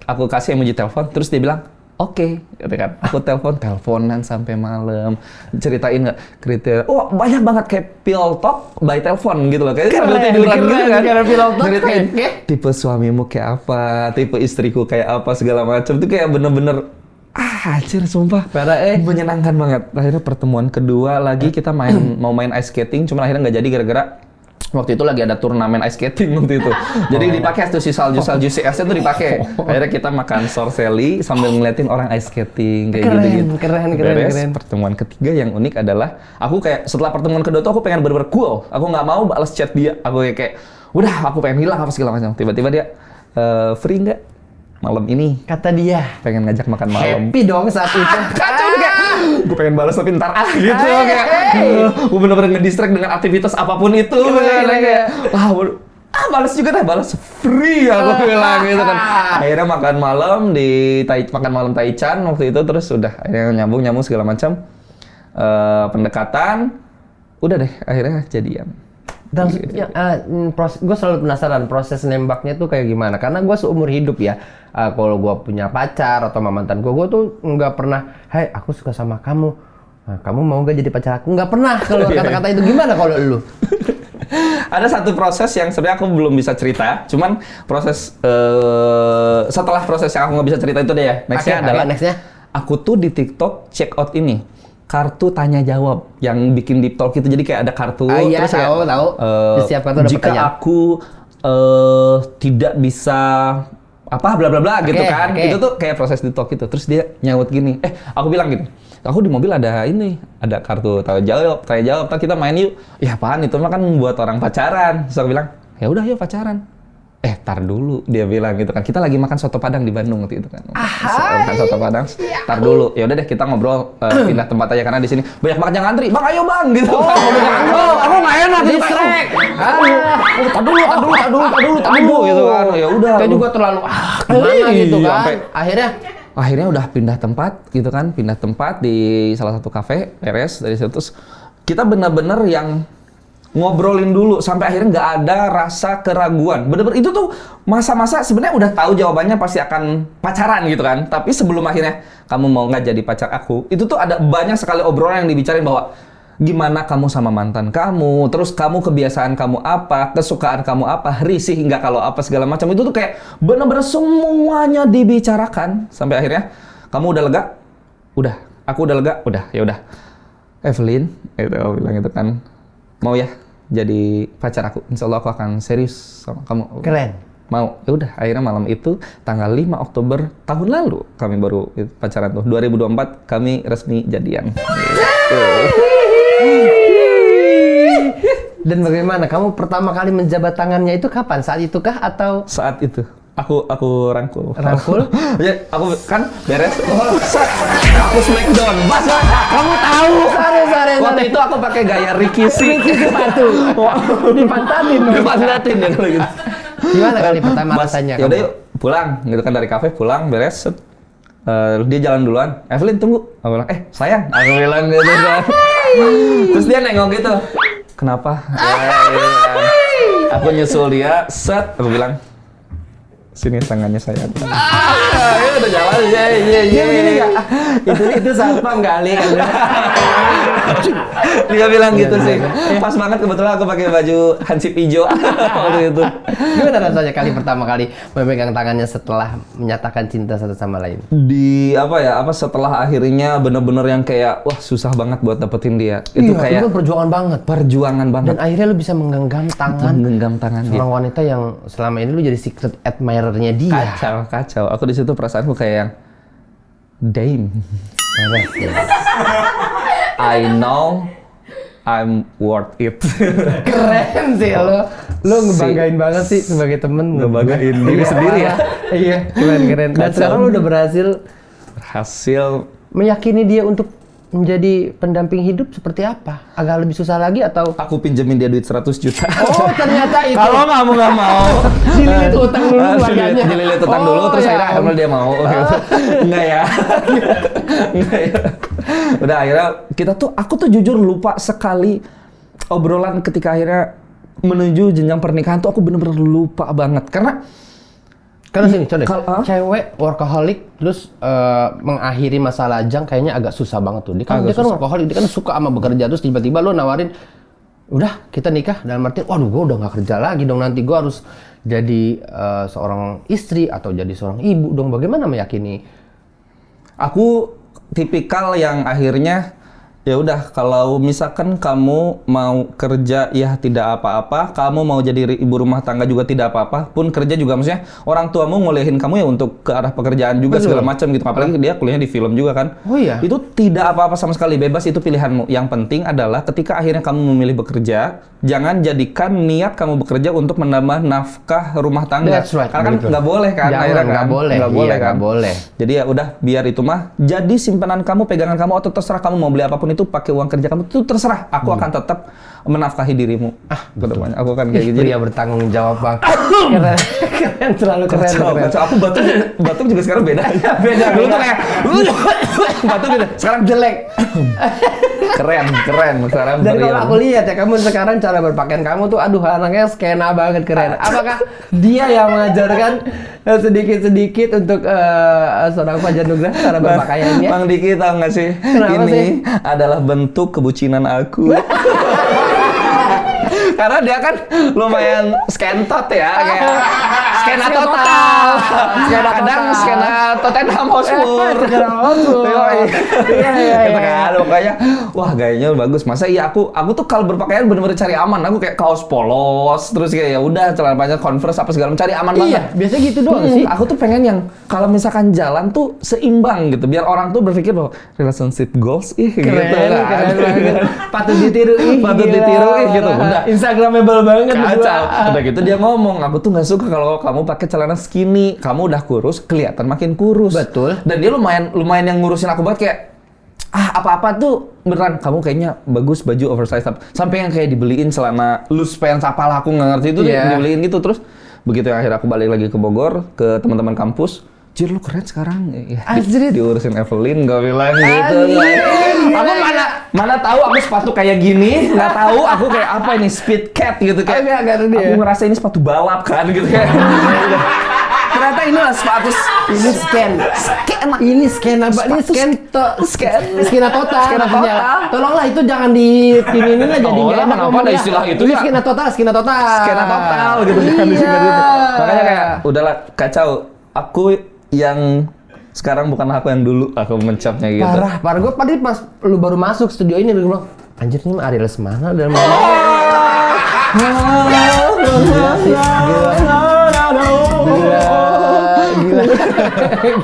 Speaker 2: aku kasih emoji telepon. Terus dia bilang oke, gitu kan. Aku teleponan sampai malam. Ceritain nggak kriteria? Oh banyak banget kayak pillow talk by telepon gitu loh. Kayak sambil tiduran gitu kan.
Speaker 1: Karena pillow talk.
Speaker 2: Ceritain tipe suamimu kayak apa, tipe istriku kayak apa segala macam. Itu kayak bener-bener anjir sumpah. Menyenangkan banget. Akhirnya pertemuan kedua lagi kita mau main ice skating. Cuman akhirnya nggak jadi gara-gara waktu itu lagi ada turnamen ice skating waktu itu. Jadi dipakai tuh si salju si esnya tuh dipakai. Akhirnya kita makan sorseli sambil ngeliatin orang ice skating kayak gitu-gitu.
Speaker 1: Keren.
Speaker 2: Pertemuan ketiga yang unik adalah aku kayak setelah pertemuan kedua tuh aku pengen bener-bener cool. Aku nggak mau balas chat dia. Aku kayak udah aku pengen hilang apa segala macam. Tiba-tiba dia free nggak malam ini?
Speaker 1: Kata dia
Speaker 2: pengen ngajak makan malam.
Speaker 1: Happy dong saat itu.
Speaker 2: Kacau kayak gue pengen balas tapi ntar gitu kayak gue bener-bener ngedistract dengan aktivitas apapun itu kayak balas juga deh, balas free aku bilang gitu kan. Akhirnya makan malam Taichan waktu itu, terus udah akhirnya nyambung segala macam, pendekatan udah deh akhirnya jadian.
Speaker 1: Dan gue selalu penasaran proses nembaknya tuh kayak gimana, karena gue seumur hidup ya, kalau gue punya pacar atau mantan gue tuh nggak pernah, hai aku suka sama kamu, nah, kamu mau gak jadi pacar aku? Nggak pernah keluar kata-kata itu. Gimana kalau lu?
Speaker 2: Ada satu proses yang sebenarnya aku belum bisa cerita, cuman proses setelah proses yang aku nggak bisa cerita itu deh ya. Nextnya adalah aku tuh di TikTok check out ini kartu tanya jawab yang bikin deep talk itu. Jadi kayak ada kartu
Speaker 1: iya,
Speaker 2: terus
Speaker 1: tahu. Di setiap kartu ada
Speaker 2: jika
Speaker 1: pertanyaan.
Speaker 2: aku tidak bisa apa bla bla bla gitu kan. Itu tuh kayak proses deep talk itu. Terus dia nyaut gini. Aku bilang gini. Aku di mobil ada kartu tanya jawab. Ntar kita main yuk. Ya apaan itu mah kan buat orang pacaran. Terus aku bilang, ya udah yuk pacaran. Tar dulu dia bilang gitu kan. Kita lagi makan soto Padang di Bandung waktu itu kan. Makan soto Padang. Tar dulu. Ya udah deh kita ngobrol pindah tempat aja karena di sini banyak banget yang ngantri. Bang ayo bang gitu. Aku enggak enak distrek. Tar dulu gitu kan. Ya udah.
Speaker 1: Kita juga terlalu gimana gitu kan. Akhirnya
Speaker 2: udah pindah tempat gitu kan. Pindah tempat di salah satu kafe, beres dari situ. Terus kita benar-benar yang ngobrolin dulu sampai akhirnya nggak ada rasa keraguan. Bener-bener itu tuh masa-masa sebenarnya udah tahu jawabannya pasti akan pacaran gitu kan. Tapi sebelum akhirnya kamu mau nggak jadi pacar aku, itu tuh ada banyak sekali obrolan yang dibicarain bahwa gimana kamu sama mantan kamu, terus kamu kebiasaan kamu apa, kesukaan kamu apa, risih nggak kalau apa segala macam. Itu tuh kayak bener-bener semuanya dibicarakan sampai akhirnya kamu udah lega, udah, aku udah lega, udah, ya udah. Evelyn, itu aku bilang itu kan, mau ya jadi pacar aku, insya Allah aku akan serius sama kamu.
Speaker 1: Keren.
Speaker 2: Mau, ya udah. Akhirnya malam itu tanggal 5 Oktober tahun lalu kami baru pacaran tuh. 2024 kami resmi jadian.
Speaker 1: Dan bagaimana kamu pertama kali menjabat tangannya itu kapan? Saat itu kah atau?
Speaker 2: Saat itu. Aku rangkul.
Speaker 1: Rangkul?
Speaker 2: Ya, aku kan beres. Aku smackdown. Bas, kamu tahu.
Speaker 1: Sorry.
Speaker 2: Waktu itu aku pakai gaya Ricky
Speaker 1: sepatu. Dipantatin
Speaker 2: ya kalau gitu.
Speaker 1: Gimana kali pertama rasanya?
Speaker 2: Ya udah yuk pulang gitu kan, dari kafe pulang beres. Dia jalan duluan. Evelyn tunggu. Aku bilang, sayang. Aku bilang gitu kan. Terus dia nengok gitu. Kenapa? Aku nyusul dia. Set. Aku bilang, sini tangannya sayang. Ya udah jalan.
Speaker 1: Dia begini nggak? Itu satpam kali kan.
Speaker 2: Dia bilang gitu sih. Pas banget kebetulan aku pakai baju hansip hijau waktu itu.
Speaker 1: Gimana rasanya pertama kali memegang tangannya setelah menyatakan cinta satu sama lain?
Speaker 2: Setelah akhirnya bener-bener yang kayak wah susah banget buat dapetin dia. Itu kayak
Speaker 1: itu perjuangan banget. Dan akhirnya lu bisa menggenggam tangan seorang wanita yang selama ini lu jadi secret admirer-nya dia.
Speaker 2: Kacau. Aku di situ perasaanku kayak yang damn. I know I'm worth it.
Speaker 1: Keren sih lo ngebanggain banget sih sebagai temen.
Speaker 2: Ngebanggain diri sendiri ya.
Speaker 1: Iya, keren. Dan sekarang lo udah berhasil meyakini dia untuk menjadi pendamping hidup seperti apa? Agak lebih susah lagi atau?
Speaker 2: Aku pinjemin dia duit 100 juta.
Speaker 1: Oh, ternyata itu.
Speaker 2: Kalau nggak mau.
Speaker 1: Dililit utang dulu keluarganya.
Speaker 2: Dililit utang dulu, terus akhirnya dia mau. Enggak ya. Udah akhirnya aku tuh jujur lupa sekali obrolan ketika akhirnya menuju jenjang pernikahan tuh aku bener-bener lupa banget. Karena
Speaker 1: sini, coba cewek workaholic terus mengakhiri masa lajang kayaknya agak susah banget tuh. Dia kan workaholic, dia kan suka sama bekerja terus tiba-tiba lo nawarin, udah kita nikah dalam arti, waduh gue udah gak kerja lagi dong, nanti gue harus jadi seorang istri atau jadi seorang ibu dong. Bagaimana meyakini? Aku tipikal yang akhirnya ya udah, kalau misalkan kamu mau kerja ya tidak apa-apa, kamu mau jadi ibu rumah tangga juga tidak apa-apa, pun kerja juga maksudnya orang tuamu ngolehin kamu ya untuk ke arah pekerjaan juga. Betul. Segala macam gitu. Apalagi dia kuliahnya di film juga kan. Oh iya. Itu tidak apa-apa sama sekali, bebas, itu pilihanmu. Yang penting adalah ketika akhirnya kamu memilih bekerja, jangan jadikan niat kamu bekerja untuk menambah nafkah rumah tangga. That's right. Karena kan nggak boleh kan. Akhirnya nggak boleh. Nggak boleh. Jadi ya udah, biar itu mah jadi simpanan kamu, pegangan kamu, atau terserah kamu mau beli apapun itu pakai uang kerja kamu, itu terserah. Aku akan tetap menafkahi dirimu. Kedepannya aku akan kayak gitu. Pria bertanggung jawab, Bang. Keren, selalu keren. Aku batuk juga sekarang beda. Dulu tuh kayak batuk gitu, sekarang jelek. Keren. Sekarang dan kalau aku lihat ya, kamu sekarang cara berpakaian kamu tuh, aduh anaknya skena banget, keren. Apakah dia yang mengajarkan sedikit-sedikit untuk seorang Fajar Nugraha cara berpakaiannya? Bang Diki, tahu nggak sih? Kenapa ini adalah bentuk kebucinan aku. Karena dia kan lumayan skentot ya, kayak skena total. Kadang skena Tottenham Hotspur. Iya. Kan pokoknya wah gayanya bagus. Masa iya aku tuh kalau berpakaian bener-bener cari aman. Aku kayak kaos polos, terus kayak ya udah celana panjang Converse apa segala macam, cari aman banget. Iya, biasa gitu doang sih. Aku tuh pengen yang kalau misalkan jalan tuh seimbang gitu, biar orang tuh berpikir bahwa relationship goals gitu kan. Keren banget. Patut ditiru gitu. Udah Instagramable banget. Kacau. Udah gitu dia ngomong, aku tuh nggak suka kalau kamu pakai celana skinny. Kamu udah kurus, kelihatan makin kurus. Betul. Dan dia lumayan yang ngurusin aku banget, kayak apa-apa tuh beneran kamu kayaknya bagus baju oversize, sampai yang kayak dibeliin celana loose pants apalah, aku nggak ngerti itu. Dibeliin gitu. Terus begitu yang akhirnya aku balik lagi ke Bogor ke teman-teman kampus, Jir lu keren sekarang. Diurusin Evelyn, gue bilang gitu. Aku mana tahu aku sepatu kayak gini, nggak tahu aku kayak apa ini, speed cat gitu kayak. Aku ngerasa ini sepatu balap kan gitu kayak. Ternyata ini lah sepatu ini skena total. Tolonglah itu jangan ditinin lah, jadi nggak enak. Kenapa ada istilah itu ya? Skena total gitu, jangan di sini gitu. Makanya kayak udahlah, kacau. Aku yang sekarang bukan aku yang dulu, aku mencapnya gitu. Parah. Gue tadi pas lu baru masuk studio ini, gue bilang, anjir ini mah Ariel Lesmana dan mana?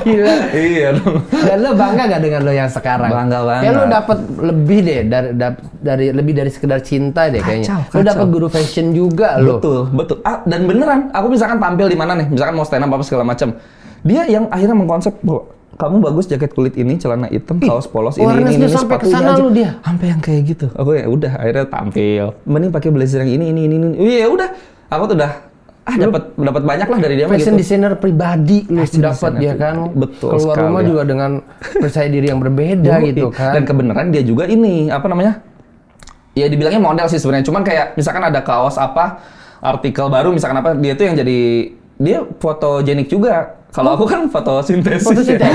Speaker 1: Gila. Iya dong. Dan lo bangga gak dengan lo yang sekarang? Bangga banget. Ya lo dapet lebih deh lebih dari sekedar cinta deh kayaknya. Lo dapet guru fashion juga lo. Betul. Dan beneran, aku misalkan tampil di mana nih, misalkan mau stand up apa segala macam, dia yang akhirnya mengkonsep bahwa kamu bagus jaket kulit ini, celana hitam, kaos polos ini sepatu aja. Sampai yang kayak gitu. Aku ya udah akhirnya tampil. Mending pakai blazer yang ini. Iya udah. Aku tuh udah dapat banyak lah dari dia. Fashion gitu. Designer pribadi lu dapat ya kan. Betul. Keluar sekali. Rumah juga dengan percaya diri yang berbeda gitu kan. Dan kebenaran dia juga ini apa namanya? Ya dibilangnya model sih sebenarnya. Cuman kayak misalkan ada kaos apa, artikel baru misalkan apa, dia tuh yang jadi dia fotogenik juga. Kalau aku kan fotosintesis. Kan.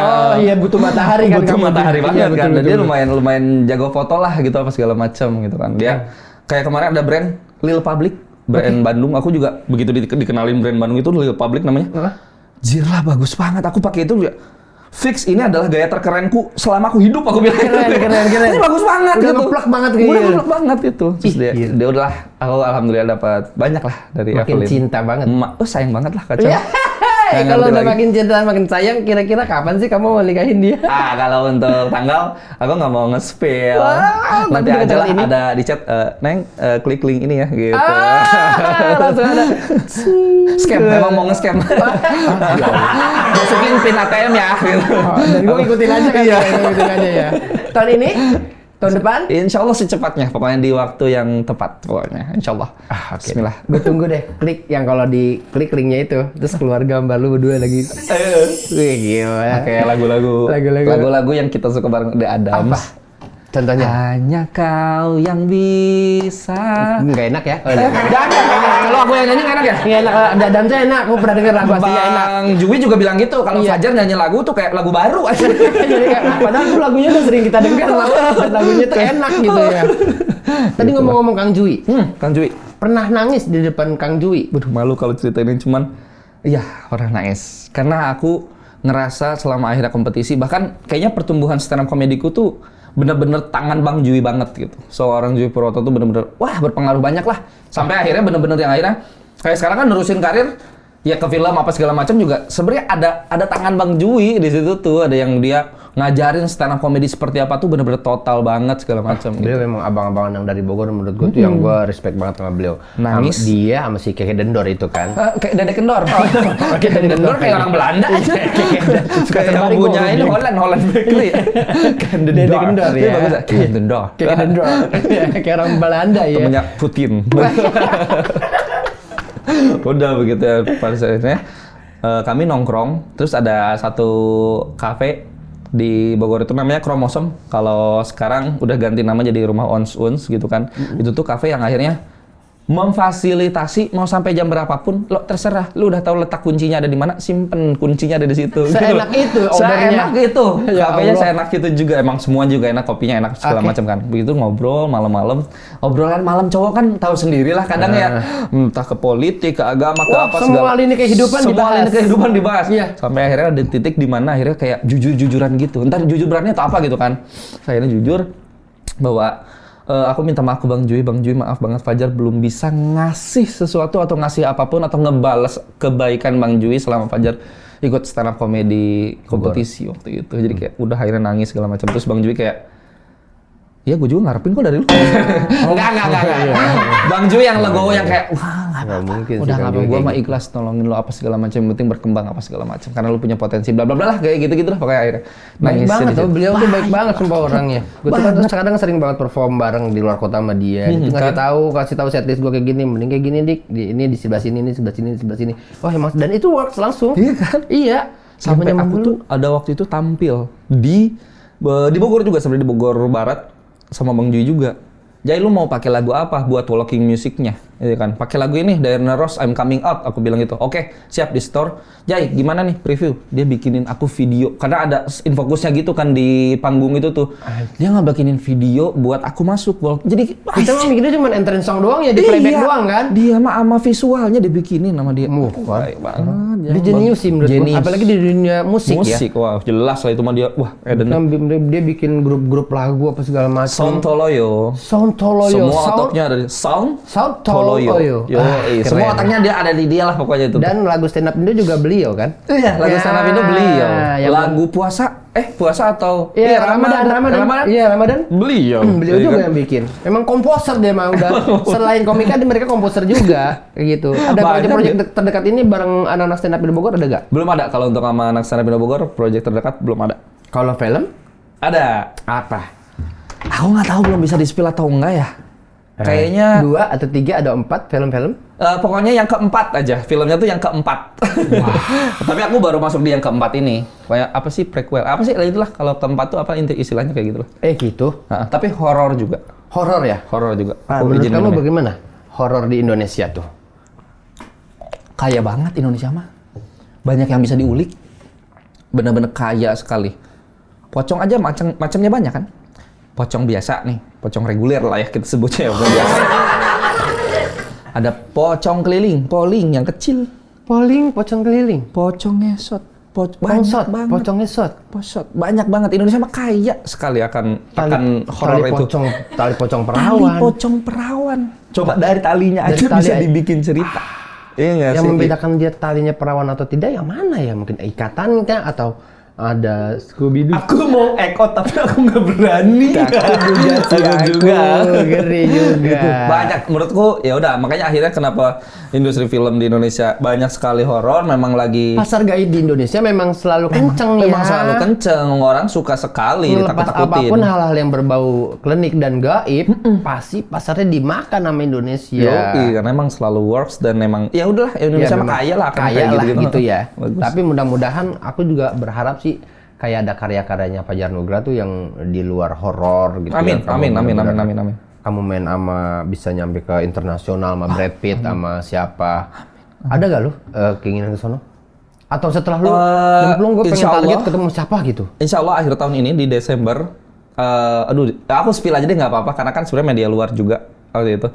Speaker 1: Oh iya, butuh matahari kan. Butuh matahari banget kan. Dan dia lumayan jago foto lah gitu apa segala macam gitu kan. Dia kayak kemarin ada brand Lil Public, brand Bandung. Aku juga begitu dikenalin brand Bandung itu Lil Public namanya. Jirlah bagus banget. Aku pakai itu fix, ini adalah gaya terkerenku selama aku hidup, aku bilang. Keren. Ini bagus banget udah gitu. Ngeplak banget gitu. Udah ngeplak banget itu. Terus dia udahlah, aku alhamdulillah dapat banyak lah dari Evelyn. Makin cinta banget. Sayang banget lah, kacau.
Speaker 2: Nggak
Speaker 1: kalau
Speaker 2: ngerti
Speaker 1: udah
Speaker 2: lagi.
Speaker 1: makin cinta makin sayang, kira-kira kapan sih kamu mau nikahin dia?
Speaker 2: Kalau untuk tanggal, aku nggak mau nge-spill.
Speaker 1: Wah,
Speaker 2: Nanti
Speaker 1: tapi
Speaker 2: aja lah
Speaker 1: ini.
Speaker 2: ada di chat, Neng, klik link ini ya, gitu.
Speaker 1: Langsung ada.
Speaker 2: Scam, emang mau nge-scam. Masukin pin ATM ya, gitu.
Speaker 1: Dan gue ikutin aja kan,
Speaker 2: Iya.
Speaker 1: gue ikutin aja ya. Tahun ini? Tahun depan?
Speaker 2: Insya Allah secepatnya, pokoknya di waktu yang tepat, pokoknya. Insya Allah.
Speaker 1: Oke.
Speaker 2: Bismillah.
Speaker 1: Gue tunggu deh, klik yang kalau di klik linknya itu, terus keluar gambar lu berdua lagi. Wih gila.
Speaker 2: Kayak lagu-lagu yang kita suka bareng The Adams.
Speaker 1: Apa? Contohnya?
Speaker 2: Hanya kau yang bisa.
Speaker 1: Nggak enak ya?
Speaker 2: Jangan. Kalau aku yang nyanyi nggak enak ya?
Speaker 1: Nggak enak, dan saya enak, aku pernah denger lagu aslinya enak.
Speaker 2: Bang Jui juga bilang gitu, kalau
Speaker 1: Iya.
Speaker 2: Fajar nyanyi lagu tuh kayak lagu baru aja.
Speaker 1: Jadi kayak, padahal tuh lagunya udah sering kita denger, dan lagunya tuh enak gitu ya. Tadi ngomong-ngomong Kang Jui,
Speaker 2: Kang Jui.
Speaker 1: pernah nangis di depan Kang Jui?
Speaker 2: Waduh, malu kalau cerita ini, cuman iya orang nangis. Karena aku ngerasa selama akhirnya kompetisi, bahkan kayaknya pertumbuhan stand up komediku tuh bener-bener tangan Bang Jui banget gitu. Seorang Jui Purwoto tuh bener-bener, wah berpengaruh banyak lah. Sampai akhirnya bener-bener yang akhirnya, kayak sekarang kan nerusin karir, ya ke film apa segala macam juga. Sebenarnya ada tangan Bang Jui di situ tuh, ada yang dia ngajarin stand up komedi seperti apa tuh bener-bener total banget segala macam.
Speaker 1: Beliau memang abang-abangan yang dari Bogor, menurut gue tuh yang gue respect banget sama beliau.
Speaker 2: Nangis.
Speaker 1: Sama dia sama si Keke Dendor itu kan.
Speaker 2: Kayak Dede Kendor. Dede Kendor kayak orang Belanda aja. Kayak yang punya ini Holland Bakery.
Speaker 1: Dede Kendor ya.
Speaker 2: Bagus ya. Keke Dendor.
Speaker 1: Keke Dendor. Kayak orang Belanda ya.
Speaker 2: Temennya Putin. Udah begitu ya pada saatnya. Kami nongkrong, terus ada satu kafe di Bogor itu namanya Kromosom. Kalau sekarang udah ganti nama jadi Rumah Ons gitu kan. Itu tuh kafe yang akhirnya memfasilitasi mau sampai jam berapapun lo terserah, lu udah tahu letak kuncinya ada di mana, simpen kuncinya ada di situ.
Speaker 1: Seenak itu ordernya.
Speaker 2: Seenak itu.
Speaker 1: Ya
Speaker 2: Kafenya
Speaker 1: Allah.
Speaker 2: seenak itu juga, emang semua juga enak, kopinya enak segala
Speaker 1: Oke.
Speaker 2: macam kan. Begitu ngobrol malam-malam, obrolan malam cowok kan tahu sendirilah kadang ya, entah ke politik, ke agama, ke
Speaker 1: Wah,
Speaker 2: apa
Speaker 1: semua lini kehidupan
Speaker 2: semua
Speaker 1: dibahas.
Speaker 2: lini kehidupan dibahas.
Speaker 1: Iya.
Speaker 2: Sampai akhirnya ada titik di mana akhirnya kayak jujur-jujuran gitu. Entar jujur berannya atau apa gitu kan. Akhirnya jujur bahwa aku minta maaf ke Bang Jui, maaf banget Fajar belum bisa ngasih sesuatu atau ngasih apapun atau ngebales kebaikan Bang Jui selama Fajar ikut stand up comedy kompetisi waktu itu. Jadi kayak udah akhirnya nangis segala macam. Terus Bang Jui kayak, ya gue juga ngarepin kok dari lu. Enggak. Bang Jui yang legowo yang kayak, wah
Speaker 1: Nggak mungkin
Speaker 2: udah
Speaker 1: sih
Speaker 2: nggak
Speaker 1: Kang Jui
Speaker 2: gue
Speaker 1: kayak
Speaker 2: mah ikhlas nolongin lo apa segala macam, yang penting berkembang apa segala macam karena lu punya potensi bla bla bla lah kayak gitu lah pokoknya akhirnya
Speaker 1: Baik banget
Speaker 2: di
Speaker 1: tuh,
Speaker 2: situ.
Speaker 1: beliau tuh baik banget sumpah orangnya. Gue tuh kan kadang sering banget perform bareng di luar kota sama dia. Itu kasih tahu setlist gue kayak gini, mending kayak gini dik. Ini di sebelah sini, ini sebelah sini, sebelah sini. Wah emang, dan itu works langsung.
Speaker 2: Iya kan?
Speaker 1: Iya.
Speaker 2: Sampai
Speaker 1: Zaman-zaman
Speaker 2: aku
Speaker 1: dulu.
Speaker 2: tuh ada waktu itu tampil di Bogor juga, sebenarnya di Bogor Barat sama Bang Jui juga. Jadi lu mau pakai lagu apa buat walking musiknya, gitu kan? Pakai lagu ini Diana Ross I'm Coming Out, aku bilang gitu. Oke, siap di store. Jai, gimana nih preview? Dia bikinin aku video karena ada infokusnya gitu kan di panggung itu tuh. Dia nggak bikinin video buat aku masuk. Jadi
Speaker 1: Kita mah mikirnya cuma entrance song doang ya, di playback doang kan?
Speaker 2: Dia mah sama visualnya dibikinin sama dia. Baik banget.
Speaker 1: Dia jenius sih menurut gue.
Speaker 2: Jenius.
Speaker 1: Apalagi di dunia musik ya.
Speaker 2: Wah jelas lah itu mah dia. Wah, Eden.
Speaker 1: Dia bikin grup-grup lagu apa segala macam.
Speaker 2: Sontoloyo.
Speaker 1: Sontoloyo.
Speaker 2: Semua otaknya ada di
Speaker 1: Sontoloyo.
Speaker 2: Yoi,
Speaker 1: Keren.
Speaker 2: semua otaknya dia ada di dia lah pokoknya itu.
Speaker 1: Dan lagu stand up Indo juga beliau kan?
Speaker 2: Iya, lagu
Speaker 1: Ya,
Speaker 2: stand up itu beliau.
Speaker 1: yang-
Speaker 2: Lagu puasa atau
Speaker 1: Iya, Ramadan. Iya, Ramadan.
Speaker 2: Beliau.
Speaker 1: Beliau juga yang bikin. Emang komposer dia mah udah. Selain komika, mereka komposer juga kayak gitu. Ada
Speaker 2: Banyak
Speaker 1: proyek
Speaker 2: ya.
Speaker 1: terdekat ini bareng anak-anak stand up di Bogor ada gak?
Speaker 2: Belum ada kalau untuk sama anak stand up Indo Bogor, proyek terdekat belum ada.
Speaker 1: Kalau film?
Speaker 2: Ada.
Speaker 1: Apa?
Speaker 2: Aku nggak tahu belum bisa di-spill atau enggak ya. Kayaknya
Speaker 1: 2 atau 3 ada 4 film-film?
Speaker 2: pokoknya yang keempat aja, filmnya tuh yang keempat. Tapi aku baru masuk di yang keempat ini. Kayak apa sih prequel? Apa sih itulah kalau keempat tuh apa inti istilahnya kayak gitu loh.
Speaker 1: Gitu.
Speaker 2: Tapi horor juga.
Speaker 1: Horor ya?
Speaker 2: Horor juga.
Speaker 1: Menurut
Speaker 2: izin
Speaker 1: kamu
Speaker 2: minum ya.
Speaker 1: bagaimana? Horor di Indonesia tuh?
Speaker 2: Kaya banget Indonesia mah. Banyak yang bisa diulik. Bener-bener kaya sekali. Pocong aja macamnya banyak kan? Pocong biasa nih, pocong reguler lah ya kita sebutnya ya, pocong biasa. Ada pocong keliling, poling yang kecil.
Speaker 1: Poling, pocong keliling.
Speaker 2: Pocong ngesot.
Speaker 1: Pongsot, pocong ngesot.
Speaker 2: Posot. Banyak banget. Indonesia mah kaya sekali akan horor itu.
Speaker 1: Tali pocong
Speaker 2: Tali
Speaker 1: perawan.
Speaker 2: pocong perawan. Coba dari talinya
Speaker 1: Dari
Speaker 2: aja
Speaker 1: tali
Speaker 2: bisa
Speaker 1: aja.
Speaker 2: dibikin cerita. Iya nggak
Speaker 1: Yang
Speaker 2: sih?
Speaker 1: membedakan dia talinya perawan atau tidak yang mana ya? Mungkin ikatannya atau ada Scooby Doo.
Speaker 2: Aku mau ekot tapi aku nggak berani.
Speaker 1: Takut juga. Ngeri juga.
Speaker 2: Banyak menurutku ya udah makanya akhirnya kenapa industri film di Indonesia banyak sekali horor memang lagi
Speaker 1: Pasar gaib di Indonesia memang selalu kenceng ya.
Speaker 2: memang selalu kenceng, orang suka sekali
Speaker 1: Lepas
Speaker 2: ditakut-takutin.
Speaker 1: apapun hal-hal yang berbau klinik dan gaib, pasti pasarnya dimakan sama Indonesia.
Speaker 2: Yoi, karena emang selalu works dan emang ya udahlah Indonesia mah
Speaker 1: memang
Speaker 2: kaya lah akan
Speaker 1: kaya
Speaker 2: kayak
Speaker 1: lah gitu ya.
Speaker 2: Bagus.
Speaker 1: Tapi mudah-mudahan aku juga berharap sih kayak ada karya-karyanya Fajar Nugra tuh yang di luar horor gitu.
Speaker 2: Amin,
Speaker 1: ya. Kamu
Speaker 2: amin.
Speaker 1: benar-benar- Kamu main sama bisa nyampe ke internasional sama Brad Pitt sama siapa? Ada gak lu keinginan ke sono? Atau setelah lu nyemplung gue pengen
Speaker 2: insya Allah.
Speaker 1: target ketemu siapa gitu?
Speaker 2: Insya Allah akhir tahun ini di Desember, aku spill aja deh nggak apa-apa karena kan sebenarnya media luar juga waktu itu.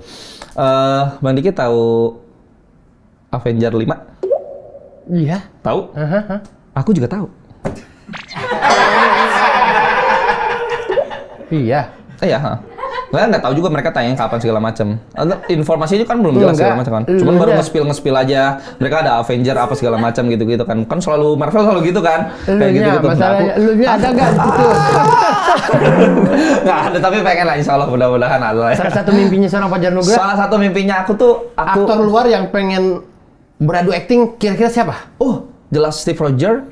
Speaker 2: Bang Diki tahu Avenger 5?
Speaker 1: Iya.
Speaker 2: Tahu? Aku juga tahu.
Speaker 1: Iya.
Speaker 2: Iya. Nggak tahu juga mereka tayang kapan segala macam. Informasinya kan belum jelas segala macam kan. Cuman baru nge-spill aja. Mereka ada Avenger apa segala macam gitu-gitu kan. Kan selalu Marvel selalu gitu kan. Kayak gitu-gitu.
Speaker 1: Masalahnya, lu ada nggak gitu?
Speaker 2: Nggak ada tapi pengen lah insya Allah mudah-mudahan ada lah ya.
Speaker 1: Salah satu mimpinya seorang Fajar Nugra,
Speaker 2: Salah satu mimpinya aku tuh
Speaker 1: aktor luar yang pengen beradu acting, kira-kira siapa?
Speaker 2: jelas Steve Rogers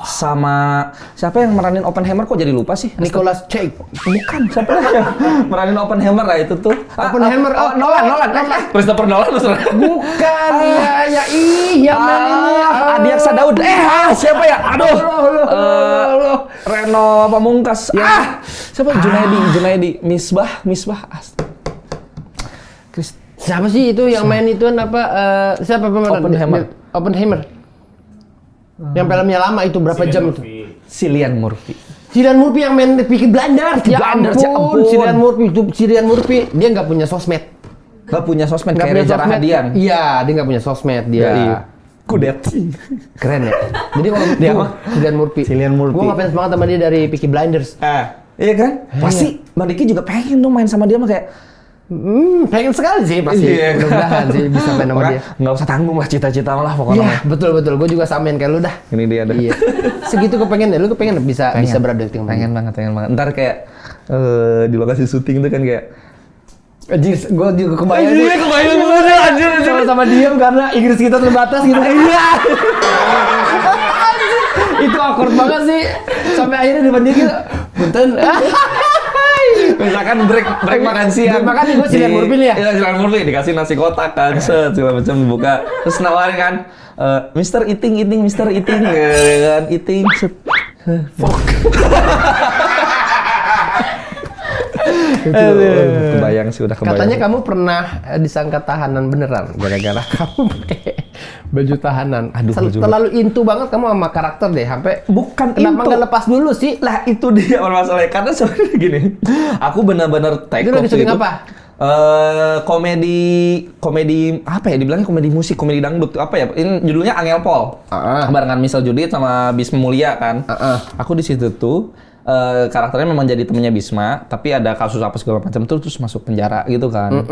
Speaker 2: sama siapa yang meranin Oppenheimer kok jadi lupa sih?
Speaker 1: Nicolas Cage.
Speaker 2: Bukan, siapa yang meranin Oppenheimer lah itu tuh.
Speaker 1: Oppenheimer,
Speaker 2: Nolan. Christopher Nolan maksudnya.
Speaker 1: Bukan, yang main ini.
Speaker 2: Adiaksa Daud. Siapa ya? Aduh. Reno Pamungkas. Siapa? Junaidi. Misbah.
Speaker 1: Siapa sih itu yang main itu apa? Siapa pemeran? Oppenheimer. Yang filmnya lama itu berapa jam itu?
Speaker 2: Cillian Murphy.
Speaker 1: Cillian Murphy yang main Peaky Blinders. Ya
Speaker 2: Blinders, ya
Speaker 1: ampun,
Speaker 2: ampun.
Speaker 1: Cillian Murphy dia nggak punya sosmed.
Speaker 2: Gak punya sosmed
Speaker 1: Nggak
Speaker 2: kayak
Speaker 1: punya
Speaker 2: Reza
Speaker 1: sosmed.
Speaker 2: Rahadian.
Speaker 1: Iya, dia nggak punya sosmed dia.
Speaker 2: Iya. Kudet.
Speaker 1: Keren ya. Jadi kalau dia Cillian Murphy. Gua ngefans banget sama dia dari Peaky Blinders.
Speaker 2: Iya kan? Pasti Bang Diki juga pengen dong main sama dia mah kayak
Speaker 1: Pengen sekali sih pasti.
Speaker 2: Iya.
Speaker 1: Mudah-mudahan sih bisa main sama dia.
Speaker 2: Nggak usah tanggung lah cita-cita lah pokoknya.
Speaker 1: Iya, betul. Gue juga samain kayak lu dah.
Speaker 2: Ini dia dah.
Speaker 1: Iya. Segitu kepengen deh. Lu kepengen bisa beradu acting sama dia?
Speaker 2: Pengen banget. Ntar kayak di lokasi syuting itu kan kayak
Speaker 1: Anjir, gue juga kebayang sih.
Speaker 2: kebayang banget anjir.
Speaker 1: Sama-sama diem karena Inggris kita terbatas gitu. Iya. Itu awkward banget sih. Sampai akhirnya di banding gitu. Punten.
Speaker 2: Misalkan break makan siang.
Speaker 1: Makan nih gue Cillian Murphy nih ya.
Speaker 2: Iya, Cillian Murphy dikasih nasi kotak kan, segala macam dibuka. Terus nawarin kan, Mr. Eating, Mr. Eating, kan, eating, fuck. Kebayang sih, udah kebayang.
Speaker 1: Katanya kamu pernah disangka tahanan beneran gara-gara kamu pakai baju tahanan.
Speaker 2: Aduh,
Speaker 1: Terlalu into banget kamu sama karakter deh, sampai
Speaker 2: bukan
Speaker 1: kenapa
Speaker 2: into.
Speaker 1: nggak lepas dulu sih?
Speaker 2: Lah itu dia masalahnya, karena sebenarnya gini, aku benar-benar take
Speaker 1: Itu lagi
Speaker 2: waktu
Speaker 1: syuting
Speaker 2: itu.
Speaker 1: apa?
Speaker 2: Komedi apa ya dibilangnya, komedi musik, komedi dangdut apa ya, ini judulnya Angel Pol, barengan Misal Judit sama Bisma Mulia kan. Aku di situ tuh karakternya memang jadi temennya Bisma, tapi ada kasus apa segala macam tuh, terus masuk penjara gitu kan.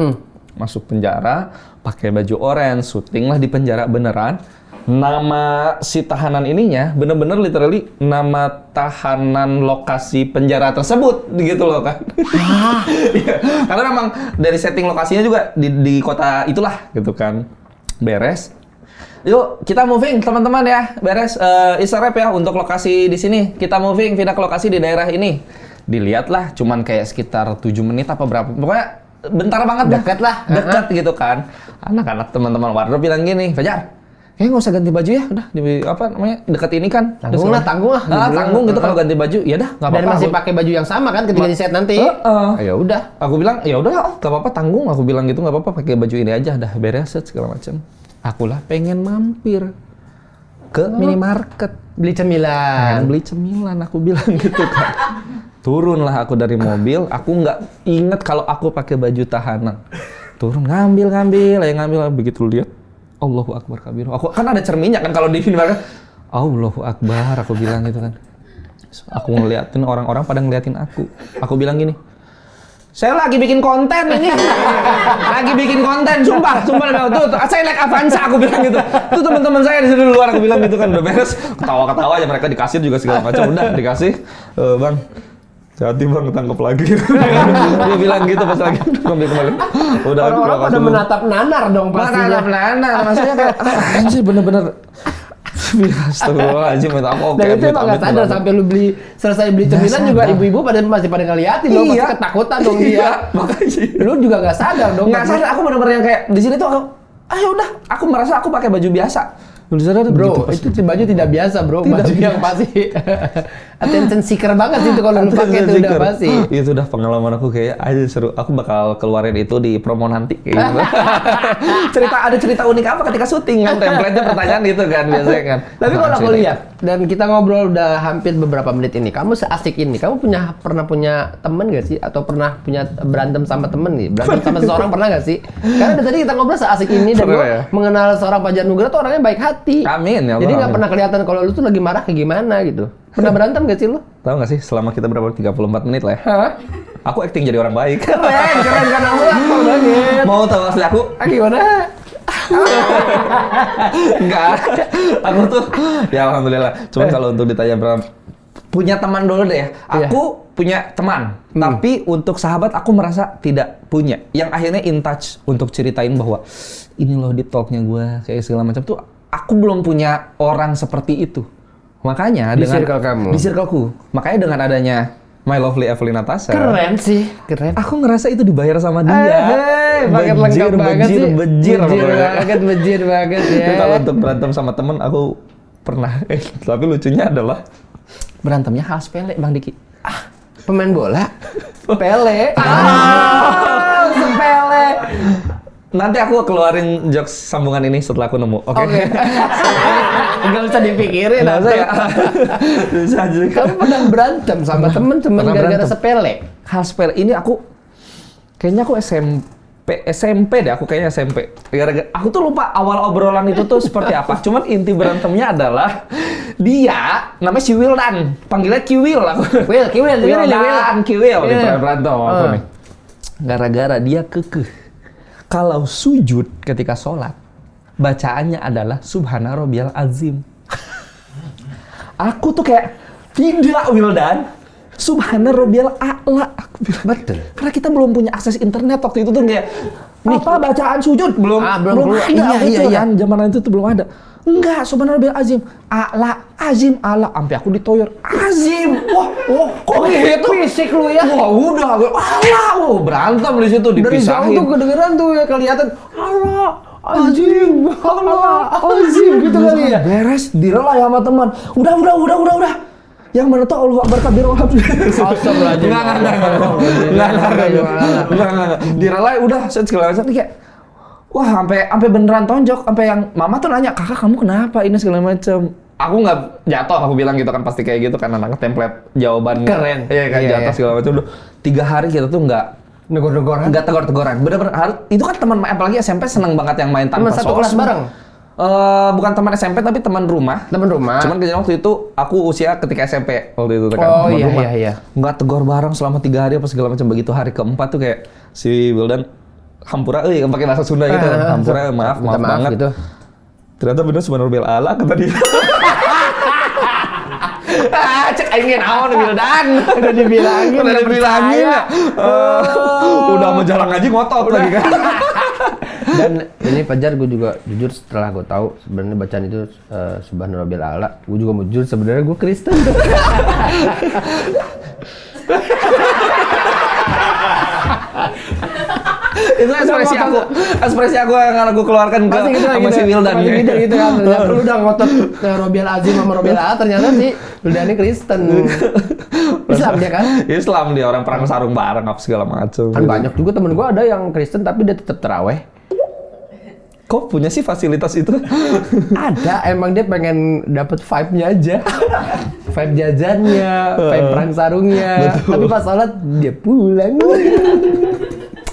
Speaker 2: Masuk penjara pakai baju orange, syuting lah di penjara beneran. Nama si tahanan ininya bener-bener literally nama tahanan lokasi penjara tersebut gitu loh kan. Iya, karena memang dari setting lokasinya juga di kota itulah gitu kan. Beres. Yuk kita moving teman-teman ya. Beres Isarep ya untuk lokasi di sini. Kita moving pindah ke lokasi di daerah ini. Dilihatlah cuman kayak sekitar 7 menit apa berapa. Pokoknya bentar banget
Speaker 1: Dekat lah.
Speaker 2: Dekat gitu kan. Anak-anak teman-teman wardrobe bilang gini, Fajar, kayaknya nggak usah ganti baju ya, udah di apa namanya dekat ini kan.
Speaker 1: Tanggung lah.
Speaker 2: Tanggung gitu kalau ganti baju, ya dah nggak apa-apa.
Speaker 1: Dan masih pakai baju yang sama kan ketika di set nanti. Ya udah.
Speaker 2: Aku bilang ya udah, nggak apa-apa tanggung. Aku bilang gitu nggak apa-apa pakai baju ini aja, dah beres segala macam. Akulah pengen mampir ke minimarket
Speaker 1: Beli cemilan.
Speaker 2: beli cemilan, aku bilang gitu kan. Turunlah aku dari mobil, aku nggak inget kalau aku pakai baju tahanan. Turun ngambil, begitu lihat. Allahu Akbar kabiru. Aku kan ada cerminnya kan kalau di minimarket. Allahu Akbar, aku bilang gitu kan. Aku ngeliatin orang-orang pada ngeliatin aku. Aku bilang gini, Saya lagi bikin konten ini. Lagi bikin konten, sumpah tuh, saya naik Avanza aku bilang gitu. Tuh teman-teman saya di sini di luar aku bilang gitu kan udah beres. Ketawa-ketawa aja mereka dikasih juga segala macam udah dikasih. Bang, hati bang ketangkep lagi. Dia bilang gitu pas lagi ambil kembali. Udah
Speaker 1: orang-orang pada menatap nanar dong pastinya.
Speaker 2: menatap nanar, maksudnya kayak anjir bener-bener. Astagfirullahaladzim, minta apa?
Speaker 1: Dan itu emang nggak sadar sampai lu selesai beli cemilan juga ibu-ibu masih pada ngeliatin dong, pasti ketakutan dong dia.
Speaker 2: Makanya.
Speaker 1: Lu juga nggak sadar dong.
Speaker 2: Nggak sadar, aku bener-bener yang kayak di sini tuh ayo udah, aku merasa aku pakai baju biasa.
Speaker 1: Bro, itu baju tidak biasa bro, baju yang pasti attention seeker banget sih itu kalau lu pakai itu udah pasti.
Speaker 2: Itu udah pengalaman aku kayak aja seru. Aku bakal keluarin itu di promo nanti kayak gitu. Ada cerita unik apa ketika syuting kan, template-nya pertanyaan gitu kan biasanya kan.
Speaker 1: Tapi kalau aku lihat dan kita ngobrol udah hampir beberapa menit ini, kamu seasik ini, kamu pernah punya temen gak sih? Atau pernah punya berantem sama temen nih? Berantem sama seseorang pernah gak sih? Karena dari tadi kita ngobrol seasik ini dan gue mengenal seorang Fajar Nugraha tuh orangnya baik hati.
Speaker 2: Amin ya Allah.
Speaker 1: Jadi nggak pernah kelihatan kalau lu tuh lagi marah kayak gimana gitu. Pernah berantem gak sih lu?
Speaker 2: Tahu nggak sih selama kita berapa 34 menit lah ya?
Speaker 1: Hah?
Speaker 2: Aku acting jadi orang baik.
Speaker 1: Keren karena lu aktor banget.
Speaker 2: Mau tahu asli aku?
Speaker 1: Gimana?
Speaker 2: Enggak. Aku tuh ya alhamdulillah. Cuman kalau untuk ditanya berapa punya teman dulu deh ya. Aku punya teman, tapi untuk sahabat aku merasa tidak punya. Yang akhirnya in touch untuk ceritain bahwa ini loh di talknya gue kayak segala macam tuh. Aku belum punya orang seperti itu. Makanya
Speaker 1: di
Speaker 2: dengan
Speaker 1: circle kamu.
Speaker 2: Di circleku. Makanya dengan adanya My Lovely Evelyn Natasha.
Speaker 1: Keren sih, keren.
Speaker 2: Aku ngerasa itu dibayar sama dia.
Speaker 1: Paket lengkap banget sih.
Speaker 2: Bejir
Speaker 1: banget ya.
Speaker 2: Tapi kalau untuk berantem sama temen aku pernah. Tapi lucunya adalah berantemnya hal sepele, Bang Diki.
Speaker 1: Pemain bola? Pele. Sepele.
Speaker 2: Nanti aku keluarin jokes sambungan ini setelah aku nemu, oke?
Speaker 1: Nggak usah dipikirin.
Speaker 2: Nggak usah ya? Bisa juga.
Speaker 1: Kamu pernah berantem sama temen-temen gara-gara sepele?
Speaker 2: Hal sepele, ini kayaknya aku SMP deh, aku kayaknya SMP. Gara-gara, aku tuh lupa awal obrolan itu tuh seperti apa. Cuman inti berantemnya adalah dia namanya si Wildan, panggilnya Kiwil aku. Kiwil di berantem aku nih. Gara-gara dia kekeh. Kalau sujud ketika sholat, bacaannya adalah Subhana Rabbiyal Azim. Aku tuh kayak, tidak Wildan, Subhana Rabbiyal A'la.
Speaker 1: Betul.
Speaker 2: Karena kita belum punya akses internet waktu itu tuh kayak, apa bacaan sujud? Belum ada. Iya. Kan, zaman itu tuh belum ada. Enggak, Subhana Rabbiyal Azim. A'la, Azim, A'la. Sampai aku ditoyor. Azim! Wah, kok gitu?
Speaker 1: Fisik lu ya?
Speaker 2: Wah, udah. A'la! Berantem di situ, dipisahin.
Speaker 1: Dari jauh tuh kedengeran tuh ya, kelihatan. A'la, Azim, A'la, Azim. Gitu kali ya?
Speaker 2: Beres, direlai sama teman. Udah. Yang mana tuh Allah Akbar kabir
Speaker 1: Astagfirullahaladzim.
Speaker 2: Enggak. Direlai, udah. Saya segala macam kayak, wah, sampai beneran tonjok, sampai yang mama tuh nanya, kakak kamu kenapa ini segala macam. Aku nggak jatuh, aku bilang gitu kan, pasti kayak gitu kan, anaknya template jawaban.
Speaker 1: Keren.
Speaker 2: Iya kan, jatuh segala macam. Udah 3 hari kita tuh nggak
Speaker 1: negor-negoran.
Speaker 2: Nggak tegur-teguran. Bener-bener itu kan teman, apalagi SMP seneng banget yang main tanpa
Speaker 1: satu kelas bareng.
Speaker 2: Bukan teman SMP tapi teman rumah. Cuman kejadian waktu itu aku usia ketika SMP waktu itu kan.
Speaker 1: Oh iya.
Speaker 2: Nggak tegur bareng selama 3 hari apa segala macam. Begitu hari keempat tuh kayak si Wildan hampura, pakai bahasa Sunda gitu. Hampura, maaf banget. Gitu. Ternyata bener Subhana Rabbiyal A'la kata dia. Cek ingin awan Wildan.
Speaker 1: Udah dibilangin.
Speaker 2: Udah mau jalan ngaji ngotot lagi kan.
Speaker 1: Dan ini Fajar, gue juga jujur setelah gue tahu sebenarnya bacaan itu Subhana Rabbiyal A'la, gue juga mau jujur sebenarnya gue Kristen.
Speaker 2: Itu ekspresi aku yang aku keluarkan ke sama si Wildan
Speaker 1: gitu kan. Lu udah ngotot Rabbiyal Azim sama Rabbiyal A'la, ternyata si Wildan ini Kristen. Islam dia kan?
Speaker 2: Islam, dia orang perang sarung bareng apa segala macam.
Speaker 1: Kan banyak juga temen gue ada yang Kristen tapi dia tetap taraweh.
Speaker 2: Kok punya sih fasilitas itu?
Speaker 1: Ada, emang dia pengen dapet vibe-nya aja. Vibe jajannya, vibe perang sarungnya.
Speaker 2: Betul.
Speaker 1: Tapi pas sholat dia pulang.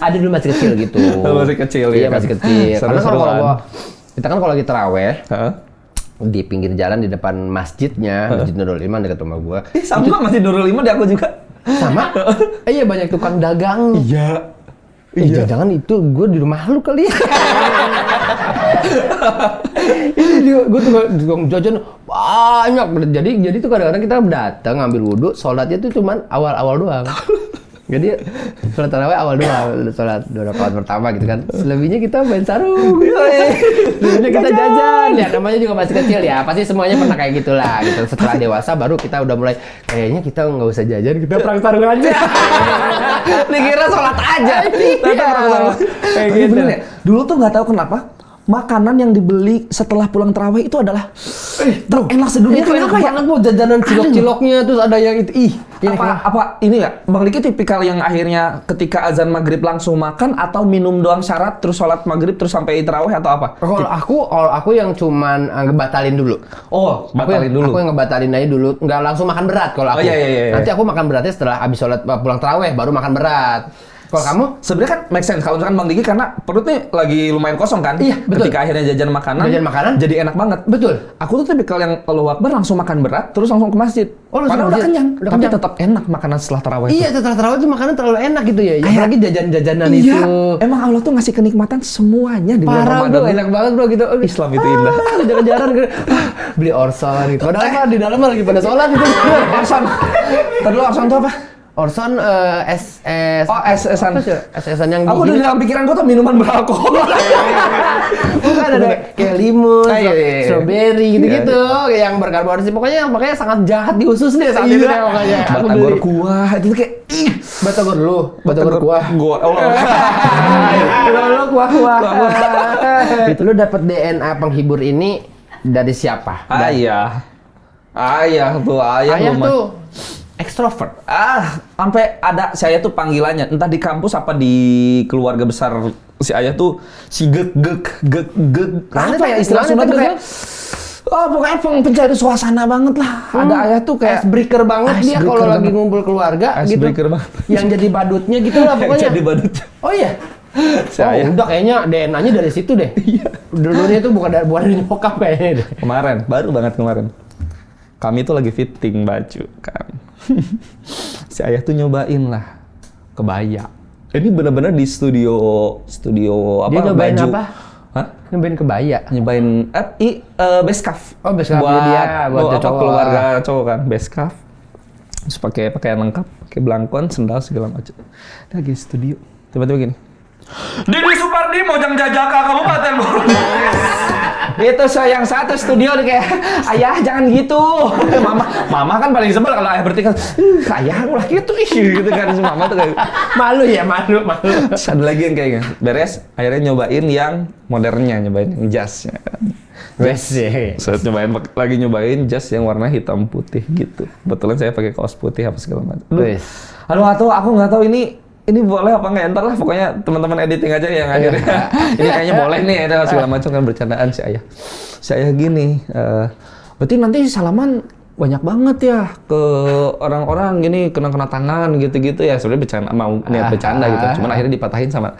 Speaker 1: Ada dulu masih kecil gitu.
Speaker 2: Masih kecil ya.
Speaker 1: Iya, masih kecil. Karena kalau kita kan kalau lagi taraweh, di pinggir jalan di depan masjidnya, Masjid Nurul Iman dekat rumah gua.
Speaker 2: Sama masih Nurul Iman di aku juga.
Speaker 1: Sama? Iya banyak tukang dagang.
Speaker 2: Iya.
Speaker 1: Jangan itu gue di rumah lu kali. Ini gue tukang jajan banyak. Jadi tuh kadang-kadang kita datang ngambil wudhu, sholatnya tuh cuman awal-awal doang. Jadi sholat tarawih awal doang, sholat 2 rakaat pertama gitu kan. Selebihnya kita main sarung. Selebihnya kita jajan. Ya namanya juga masih kecil ya. Pasti semuanya pernah kayak gitulah gitu. Setelah dewasa baru kita udah mulai kayaknya kita nggak usah jajan, kita perang sarung aja.
Speaker 2: Dikira sholat aja.
Speaker 1: Kayak
Speaker 2: gitu. Bener ya? Dulu tuh nggak tahu kenapa makanan yang dibeli setelah pulang terawih itu adalah terenak sedunia.
Speaker 1: Itu enak banget Bu, jajanan cilok-ciloknya terus ada yang itu
Speaker 2: apa ini ya Bang Diki tipikal yang akhirnya ketika azan maghrib langsung makan atau minum doang syarat terus sholat maghrib terus sampai terawih atau apa?
Speaker 1: Kalau aku yang cuman ngebatalin dulu.
Speaker 2: Oh, batalin dulu.
Speaker 1: Aku yang ngebatalin aja dulu, nggak langsung makan berat kalau aku.
Speaker 2: Oh, iya.
Speaker 1: Nanti aku makan beratnya setelah habis sholat pulang terawih baru makan berat. Kalau kamu?
Speaker 2: Sebenarnya kan make sense kalau misalkan Bang Diki karena perutnya lagi lumayan kosong kan?
Speaker 1: Iya, betul.
Speaker 2: Ketika akhirnya jajan makanan jadi enak banget.
Speaker 1: Betul.
Speaker 2: Aku tuh tipikal yang Allahu Akbar langsung makan berat terus langsung ke masjid. Padahal udah kenyang, tapi tetap enak makanan setelah tarawih.
Speaker 1: Iya, setelah tarawih itu makanan terlalu enak gitu ya. Apalagi jajan-jajanan itu.
Speaker 2: Emang Allah tuh ngasih kenikmatan semuanya di bulan
Speaker 1: Ramadan. Bro, enak banget bro gitu.
Speaker 2: Islam itu indah.
Speaker 1: Jalan-jalan gitu. Beli Orson gitu. Padahal di dalam lagi pada sholat gitu.
Speaker 2: Orson. Tadi Orson itu apa?
Speaker 1: Orson SS.
Speaker 2: Oh, SS-an.
Speaker 1: SS-an yang
Speaker 2: aku udah dalam pikiran gua tuh minuman beralkohol.
Speaker 1: Bukan ada kayak limun, strawberry gitu-gitu, yang berkarbohidrat. Pokoknya sangat jahat di usus deh saat itu deh pokoknya.
Speaker 2: Batagor kuah itu tuh kayak
Speaker 1: Batagor lu, Batagor kuah.
Speaker 2: Gua
Speaker 1: Lu kuah. Itu lu dapat DNA penghibur ini dari siapa?
Speaker 2: Ayah
Speaker 1: tuh ekstrovert.
Speaker 2: Sampai ada saya tuh panggilannya, entah di kampus apa di keluarga besar si ayah tuh si gek. Apa ya istilah Sunda tuh kayak pokoknya pencari suasana banget lah. Ada ayah tuh kayak
Speaker 1: icebreaker banget dia kalau lagi ngumpul keluarga gitu.
Speaker 2: Icebreaker banget.
Speaker 1: Yang jadi badutnya gitu lah pokoknya.
Speaker 2: Jadi badutnya.
Speaker 1: Oh iya. Udah kayaknya DNA-nya dari situ deh. Dulunya tuh bukan dari nyokap kayaknya deh.
Speaker 2: Baru banget kemarin. Kami tuh lagi fitting baju kan. Si ayah tuh nyobain lah kebaya. Ini benar-benar di studio apa?
Speaker 1: Dia nyobain
Speaker 2: baju.
Speaker 1: apa?
Speaker 2: Hah?
Speaker 1: Nyobain kebaya.
Speaker 2: Nyobain beskaf.
Speaker 1: Oh, beskaf
Speaker 2: buat cowok keluarga cowok kan, beskaf. Terus pakai pakaian lengkap, pakai belangkon, sendal segala macam. Dia lagi studio. Tiba-tiba gini. Didi Supardi Mojang Jajaka Kabupaten Bogor. Itu saya yang satu studio nih kayak ayah jangan gitu. Mama kan paling sebel kalau ayah bertingkah. Ayah ulah gitu gitu kan mama tuh kayak
Speaker 1: malu.
Speaker 2: Terus ada lagi yang kayaknya beres akhirnya nyobain yang modernnya, nyobain yang jazznya kan. Saya nyobain jazz yang warna hitam putih gitu. Kebetulan saya pakai kaos putih apa segala macam. Aduh aku nggak tahu ini boleh apa nggak, entar lah pokoknya teman-teman editing aja yang akhirnya ini kayaknya boleh nih ada segala macam kan bercandaan si ayah gini berarti nanti salaman banyak banget ya ke orang-orang gini kena tangan gitu-gitu ya sebenarnya bercanda mau niat bercanda gitu cuman akhirnya dipatahin sama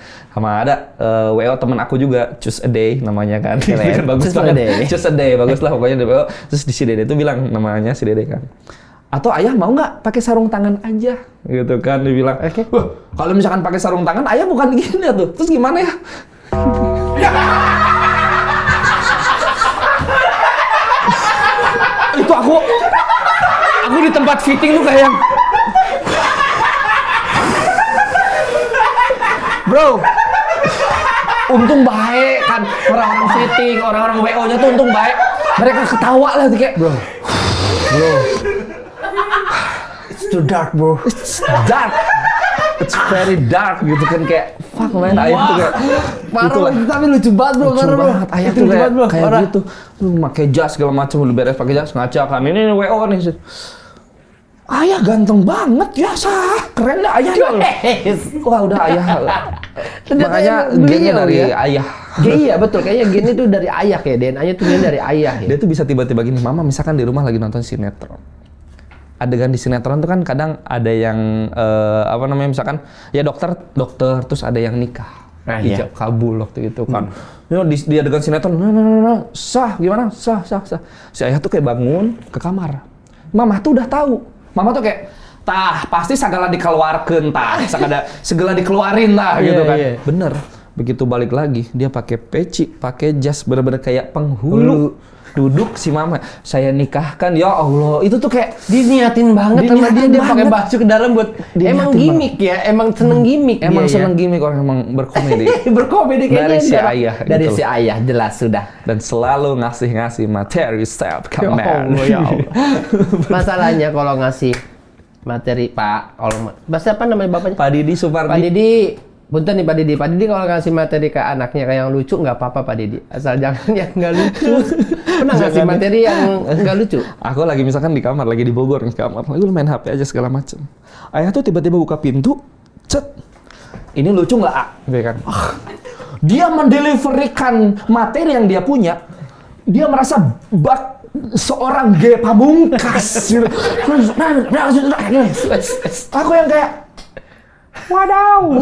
Speaker 2: ada WO teman aku juga Choose a Day namanya kan bagus banget Choose a Day bagus lah pokoknya di WO terus di si Dede itu bilang namanya si Dede kan atau ayah mau nggak pakai sarung tangan aja gitu kan dibilang kalau misalkan pakai sarung tangan ayah bukan gini tuh terus gimana ya itu aku di tempat fitting tuh kayak bro untung baik kan orang-orang fitting orang-orang WO-nya tuh untung baik mereka ketawa lah tuh kayak bro it's too dark bro. It's dark. It's very dark gitu kan kayak fuck man ayah tuh kayak
Speaker 1: parah tapi lucu banget bro.
Speaker 2: Lucu banget ayah tuh kayak gitu. Lu pakai jas segala macam lu beres pakai jas ngaca kan. Ini WO nih. Ayah ganteng banget ya keren dah ayah. Wah udah ayah. Makanya gennya dari ayah.
Speaker 1: Iya betul kayaknya gen itu dari ayah kayak DNA-nya tuh dari ayah ya.
Speaker 2: Dia tuh bisa tiba-tiba gini, mama misalkan di rumah lagi nonton sinetron. Adegan di sinetron tuh kan kadang ada yang misalkan ya dokter terus ada yang nikah. Hijab kabul waktu itu kan. Di adegan sinetron sah gimana? Sah. Si ayah tuh kayak bangun ke kamar. Mama tuh udah tahu. Mama tuh kayak tah pasti segala dikeluarkan tah, segala dikeluarin tah gitu kan. Bener. Begitu balik lagi, dia pakai peci, pakai jas, bener-bener kayak penghulu. Duduk si mama, saya nikahkan, ya Allah, itu tuh kayak
Speaker 1: diniatin banget sama dia pakai baju ke dalam buat emang gimmick ya, emang seneng gimmick
Speaker 2: emang seneng gimmick, orang emang berkomedi.
Speaker 1: Berkomedi kayaknya dari si ayah jelas sudah,
Speaker 2: dan selalu ngasih materi self
Speaker 1: ya Allah. Masalahnya kalau ngasih materi Pak, kalau bahasa apa namanya bapaknya?
Speaker 2: Pak Didi Supardi.
Speaker 1: Pak Didi, punten nih Pak Didi. Pak Didi kalau ngasih materi ke anaknya kayak yang lucu nggak apa-apa Pak Didi. Asal jangan yang nggak lucu. Pernah ngasih materi yang nggak lucu?
Speaker 2: Aku lagi misalkan di kamar, lagi di Bogor di kamar, lagi main HP aja segala macem. Ayah tuh tiba-tiba buka pintu, cet. Ini lucu nggak, A? Gitu kan. Dia mendeliverikan materi yang dia punya. Dia merasa seorang G Pamungkas. Aku yang kayak wadaw.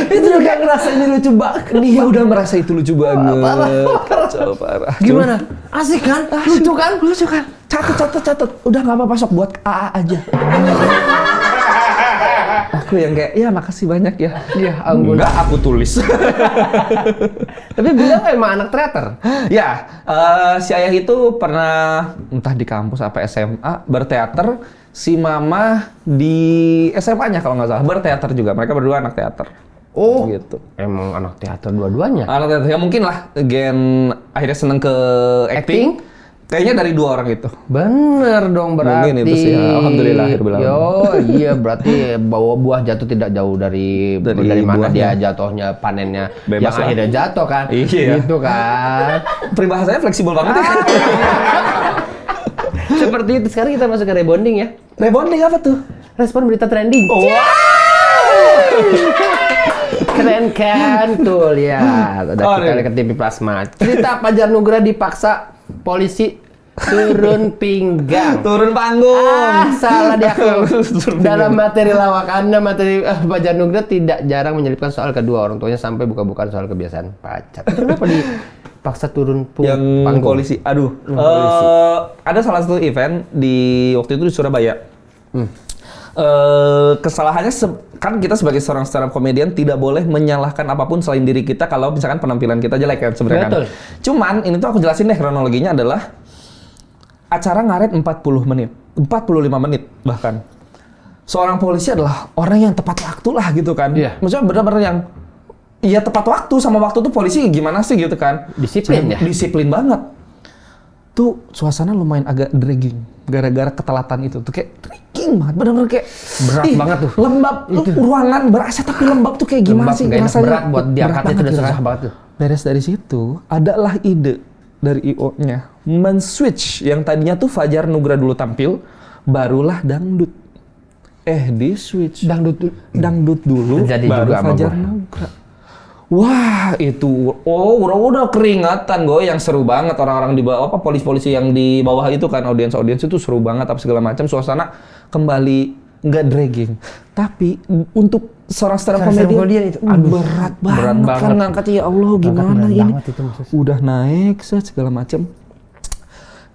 Speaker 1: Itu juga ngerasa ini lucu banget.
Speaker 2: Dia udah merasa itu lucu banget. Parah.
Speaker 1: Gimana? Asik kan? Lucu kan?
Speaker 2: Lucu kan? Catat. Udah nggak apa-apa, sok buat AA aja. Aku yang kayak, ya makasih banyak ya.
Speaker 1: Ya ampun.
Speaker 2: Enggak, aku tulis.
Speaker 1: Tapi bilang emang anak teater.
Speaker 2: Ya, si ayah itu pernah entah di kampus apa SMA berteater. Si mama di SMA-nya kalau nggak salah berteater juga. Mereka berdua anak teater.
Speaker 1: Oh,
Speaker 2: gitu.
Speaker 1: Emang anak teater dua-duanya?
Speaker 2: Anak teater ya mungkin lah. Gen akhirnya seneng ke acting. Kayaknya dari dua orang itu.
Speaker 1: Bener dong berarti.
Speaker 2: Mungkin itu sih. Alhamdulillah.
Speaker 1: Yo, iya berarti bawa buah jatuh tidak jauh dari mana
Speaker 2: buahnya.
Speaker 1: dia jatuhnya, panennya.
Speaker 2: Bebas
Speaker 1: yang
Speaker 2: lah.
Speaker 1: akhirnya jatuh kan.
Speaker 2: Iya.
Speaker 1: Gitu kan.
Speaker 2: Peribahasanya fleksibel banget ya.
Speaker 1: Seperti itu. Sekarang kita masuk ke rebonding ya.
Speaker 2: Rebonding apa tuh?
Speaker 1: Respon berita trending.
Speaker 2: Oh.
Speaker 1: Keren kan? Tuh lihat. Udah kita lihat ke TV Plasma. Cerita Fajar Nugra dipaksa polisi turun pinggang.
Speaker 2: Turun panggung.
Speaker 1: Salah dia. Dalam materi lawakannya, materi Fajar Nugra tidak jarang menyelipkan soal kedua orang tuanya sampai buka-bukaan soal kebiasaan pacar. Itu kenapa dipaksa turun
Speaker 2: panggung? Polisi. Aduh.
Speaker 1: Polisi.
Speaker 2: Ada salah satu event di waktu itu di Surabaya. Kesalahannya kan kita sebagai seorang stand up comedian tidak boleh menyalahkan apapun selain diri kita kalau misalkan penampilan kita jelek kan sebenarnya kan. Cuman ini tuh aku jelasin deh kronologinya adalah acara ngaret 40 menit, 45 menit bahkan. Seorang polisi adalah orang yang tepat waktu lah gitu kan.
Speaker 1: Iya.
Speaker 2: Maksudnya benar-benar yang iya tepat waktu sama waktu tuh polisi gimana sih gitu kan.
Speaker 1: Disiplin ya?
Speaker 2: Disiplin banget. Tuh suasana lumayan agak dragging gara-gara ketelatan itu tuh kayak dragging banget, benar-benar kayak
Speaker 1: berat banget tuh.
Speaker 2: Lembab itu. Ruangan ber-AC tapi lembab tuh kayak gimana sih rasanya?
Speaker 1: Berat buat diangkat itu udah susah banget tuh.
Speaker 2: Beres dari situ adalah ide dari IO-nya men-switch yang tadinya tuh Fajar Nugra dulu tampil, barulah dangdut. Di switch dangdut dulu
Speaker 1: jadi
Speaker 2: baru
Speaker 1: juga
Speaker 2: Fajar Nugra. Wah, itu udah keringatan yang seru banget orang-orang di bawah polisi-polisi yang di bawah itu kan audiens itu seru banget apa segala macam, suasana kembali nggak dragging. Tapi untuk seorang stand up comedian itu berat banget kan ngangkatnya, ya Allah gimana ini. Udah naik segala macam.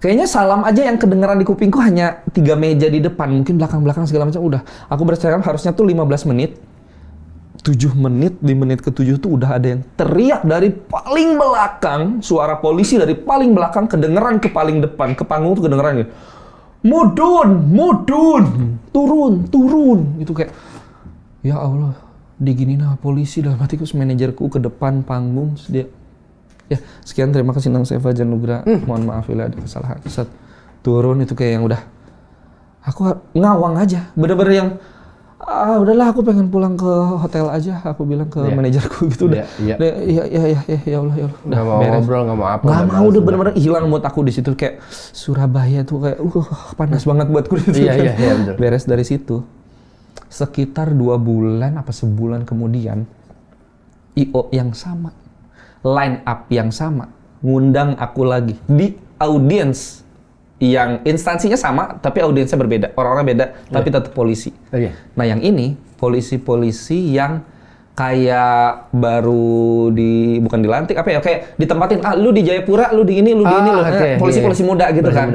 Speaker 2: Kayaknya salam aja yang kedengeran di kupingku hanya 3 meja di depan, mungkin belakang-belakang segala macam udah. Aku bercerita harusnya tuh 15 menit. 7 menit, di menit ke-7 tuh udah ada yang teriak dari paling belakang, suara polisi dari paling belakang kedengeran ke paling depan, ke panggung tuh kedengeran gitu. Mudun, turun. Itu kayak, ya Allah, diginiin sama polisi dalam hatiku, manajerku ke depan panggung, dia, ya sekian terima kasih Nang saya Fajar Nugra, mohon maaf bila ada kesalahan. Saat turun itu kayak yang udah, aku ngawang aja, bener-bener yang, udahlah aku pengen pulang ke hotel aja, aku bilang ke manajerku gitu udah. Ya Allah.
Speaker 1: Nggak mau ngobrol, nggak mau apa.
Speaker 2: Nggak mau, udah bener-bener hilang mood aku di situ kayak Surabaya tuh kayak panas banget buatku gitu.
Speaker 1: Iya, betul.
Speaker 2: Beres dari situ, sekitar 2 bulan apa sebulan kemudian, IO yang sama, line up yang sama, ngundang aku lagi di audiens yang instansinya sama, tapi audiensnya berbeda, orang-orang beda, tapi tetap polisi. Nah yang ini, polisi-polisi yang kayak baru bukan dilantik, apa ya, kayak ditempatin, lu di Jayapura, lu di ini, polisi-polisi muda gitu kan.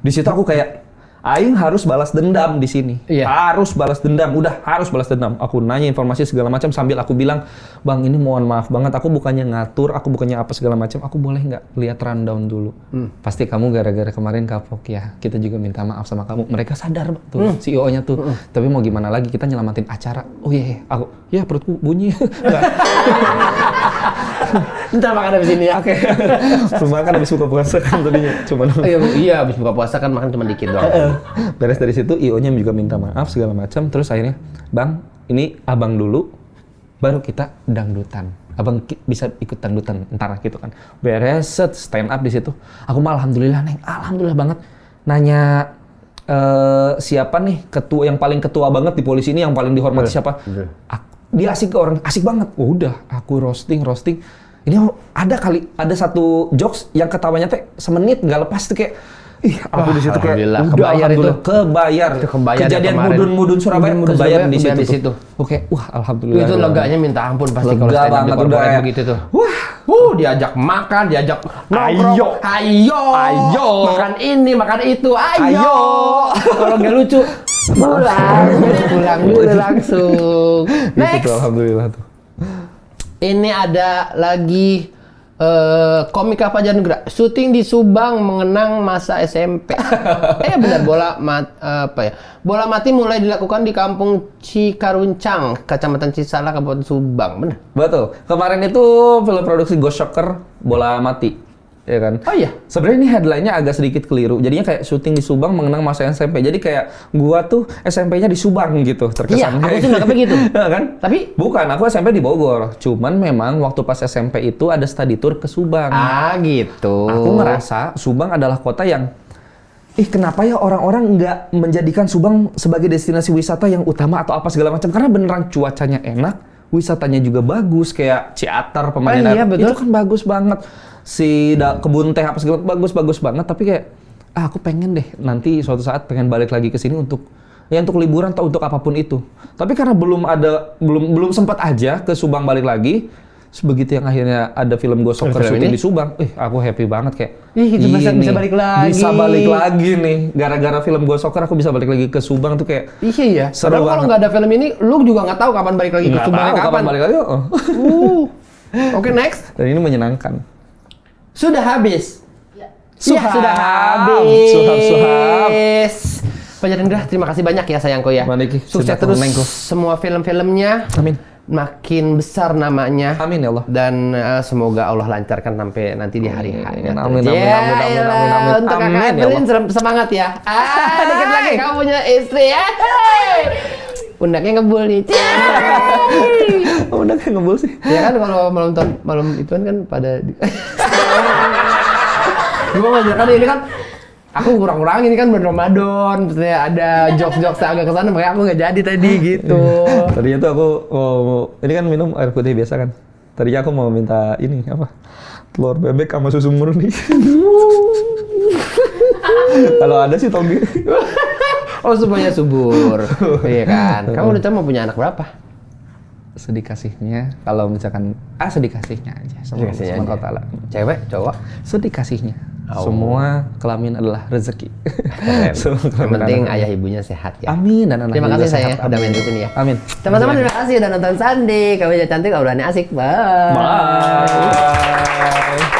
Speaker 2: Di situ aku kayak, Aing harus balas dendam di sini.
Speaker 1: Iya.
Speaker 2: Harus balas dendam. Udah, harus balas dendam. Aku nanya informasi segala macam sambil aku bilang, "Bang, ini mohon maaf banget. Aku bukannya ngatur, aku bukannya apa segala macam. Aku boleh nggak lihat rundown dulu?" Pasti kamu gara-gara kemarin kapok ya. Kita juga minta maaf sama kamu. Mereka sadar tuh, CEO-nya tuh. Tapi mau gimana lagi, kita nyelamatin acara. Oh iya, aku, ya perutku bunyi.
Speaker 1: Ntar makan habis ini ya.
Speaker 2: Oke. Belum makan habis buka puasa kan tadinya. Cuman
Speaker 1: Iya, habis buka puasa kan makan cuma dikit doang.
Speaker 2: beres dari situ, IO-nya juga minta maaf segala macam. Terus akhirnya, "Bang, ini abang dulu, baru kita dangdutan. Abang bisa ikut dangdutan ntar gitu kan." Beres, stand up di situ. Aku mah alhamdulillah Neng, alhamdulillah banget. Nanya siapa nih ketua yang paling ketua banget di polisi ini yang paling dihormati siapa? Dia asik orang, asik banget. Oh, udah, aku roasting. Ini ada satu jokes yang ketawanya teh semenit nggak lepas tuh kayak, ih, aku di situ kayak
Speaker 1: alhamdulillah,
Speaker 2: udah
Speaker 1: kebayar
Speaker 2: alhamdulillah
Speaker 1: itu.
Speaker 2: kebayar.
Speaker 1: Itu kebayar
Speaker 2: Kejadian
Speaker 1: ya kemarin.
Speaker 2: mudun Surabaya
Speaker 1: Mudun
Speaker 2: kebayar
Speaker 1: Surabaya
Speaker 2: di
Speaker 1: kebayar di
Speaker 2: situ.
Speaker 1: situ.
Speaker 2: Oke, wah alhamdulillah.
Speaker 1: Itu leganya minta ampun pasti
Speaker 2: Lega
Speaker 1: kalau stand up
Speaker 2: banget
Speaker 1: di
Speaker 2: udah
Speaker 1: corporate
Speaker 2: ya.
Speaker 1: begitu tuh.
Speaker 2: Wah,
Speaker 1: Diajak makan, diajak
Speaker 2: Ayo.
Speaker 1: ayo, makan ini, makan itu, ayo. Kalau nggak lucu, pulang dulu langsung.
Speaker 2: itu
Speaker 1: Next,
Speaker 2: tuh alhamdulillah tuh.
Speaker 1: ini ada lagi komika Fajar Nugra, syuting di Subang mengenang masa SMP. Benar, bola mati mulai dilakukan di Kampung Cikaruncang, Kecamatan Cisala, Kabupaten Subang. Benar.
Speaker 2: Betul. Kemarin itu film produksi Ghost Shocker Bola Mati. Ya kan?
Speaker 1: Oh iya.
Speaker 2: Sebenarnya ini headline-nya agak sedikit keliru. Jadinya kayak syuting di Subang mengenang masa SMP. Jadi kayak gua tuh SMP-nya di Subang gitu terkesan.
Speaker 1: Iya, aku sih nggak begitu.
Speaker 2: Kan?
Speaker 1: Tapi
Speaker 2: bukan, aku SMP di Bogor. Cuman memang waktu pas SMP itu ada study tour ke Subang.
Speaker 1: gitu.
Speaker 2: Aku ngerasa Subang adalah kota yang kenapa ya orang-orang nggak menjadikan Subang sebagai destinasi wisata yang utama atau apa segala macam? Karena beneran cuacanya enak, wisatanya juga bagus, kayak Ciater, Pemandian
Speaker 1: iya, betul.
Speaker 2: itu kan bagus banget. Kebun teh apa segala bagus banget. Tapi kayak aku pengen deh nanti suatu saat pengen balik lagi ke sini untuk liburan atau untuk apapun itu. Tapi karena belum sempat aja ke Subang balik lagi. Begitu yang akhirnya ada film Ghost Shocker syuting di Subang, aku happy banget kayak,
Speaker 1: itu bisa balik lagi.
Speaker 2: Bisa balik lagi nih, gara-gara film Ghost Shocker aku bisa balik lagi ke Subang tuh kayak.
Speaker 1: Iya.
Speaker 2: Seru
Speaker 1: Padahal kalau nggak ada film ini, lu juga nggak tahu kapan balik lagi ke Subang.
Speaker 2: Kapan balik lagi?
Speaker 1: Oke, next.
Speaker 2: Dan ini menyenangkan.
Speaker 1: Sudah habis.
Speaker 2: Suhab.
Speaker 1: Sudah habis.
Speaker 2: Suhab.
Speaker 1: Fajar Nugra, terima kasih banyak ya sayangku ya.
Speaker 2: Maniki,
Speaker 1: Sukses
Speaker 2: sudah
Speaker 1: terus
Speaker 2: menengku.
Speaker 1: semua film-filmnya.
Speaker 2: Amin.
Speaker 1: Makin besar namanya.
Speaker 2: Amin ya Allah.
Speaker 1: Dan semoga Allah lancarkan sampai nanti di hari H.
Speaker 2: Amin.
Speaker 1: Untuk kakak Evelyn semangat ya. Dikit lagi kamu punya istri ya. Pundaknya ngebul nih.
Speaker 2: Udah kayak ngebul sih.
Speaker 1: Ya kan kalau malam ituan kan pada Gue ngajarkan ini kan aku kurang-kurang ini kan bulan Ramadan, maksudnya ada jokes-jokes agak kesana, makanya aku nggak jadi tadi gitu.
Speaker 2: Tadinya tuh aku ini kan minum air putih biasa kan. Tadinya aku mau minta ini apa? Telur bebek sama susu murni. Kalau ada sih toge.
Speaker 1: Oh, semuanya subur. Iya kan. Kamu udah mau punya anak berapa?
Speaker 2: Sedikasihnya kalau misalkan sedikasihnya aja sama Allah.
Speaker 1: Cewek, cowok?
Speaker 2: Sedikasihnya. Semua kelamin adalah rezeki.
Speaker 1: Yang penting ayah ibunya sehat ya.
Speaker 2: Amin dan anak
Speaker 1: Terima kasih saya
Speaker 2: sehat.
Speaker 1: udah main di sini ya.
Speaker 2: Amin.
Speaker 1: Teman-teman terima kasih udah nonton Sandi. Kamu cantik, obrolannya asik. Bye.
Speaker 2: Bye.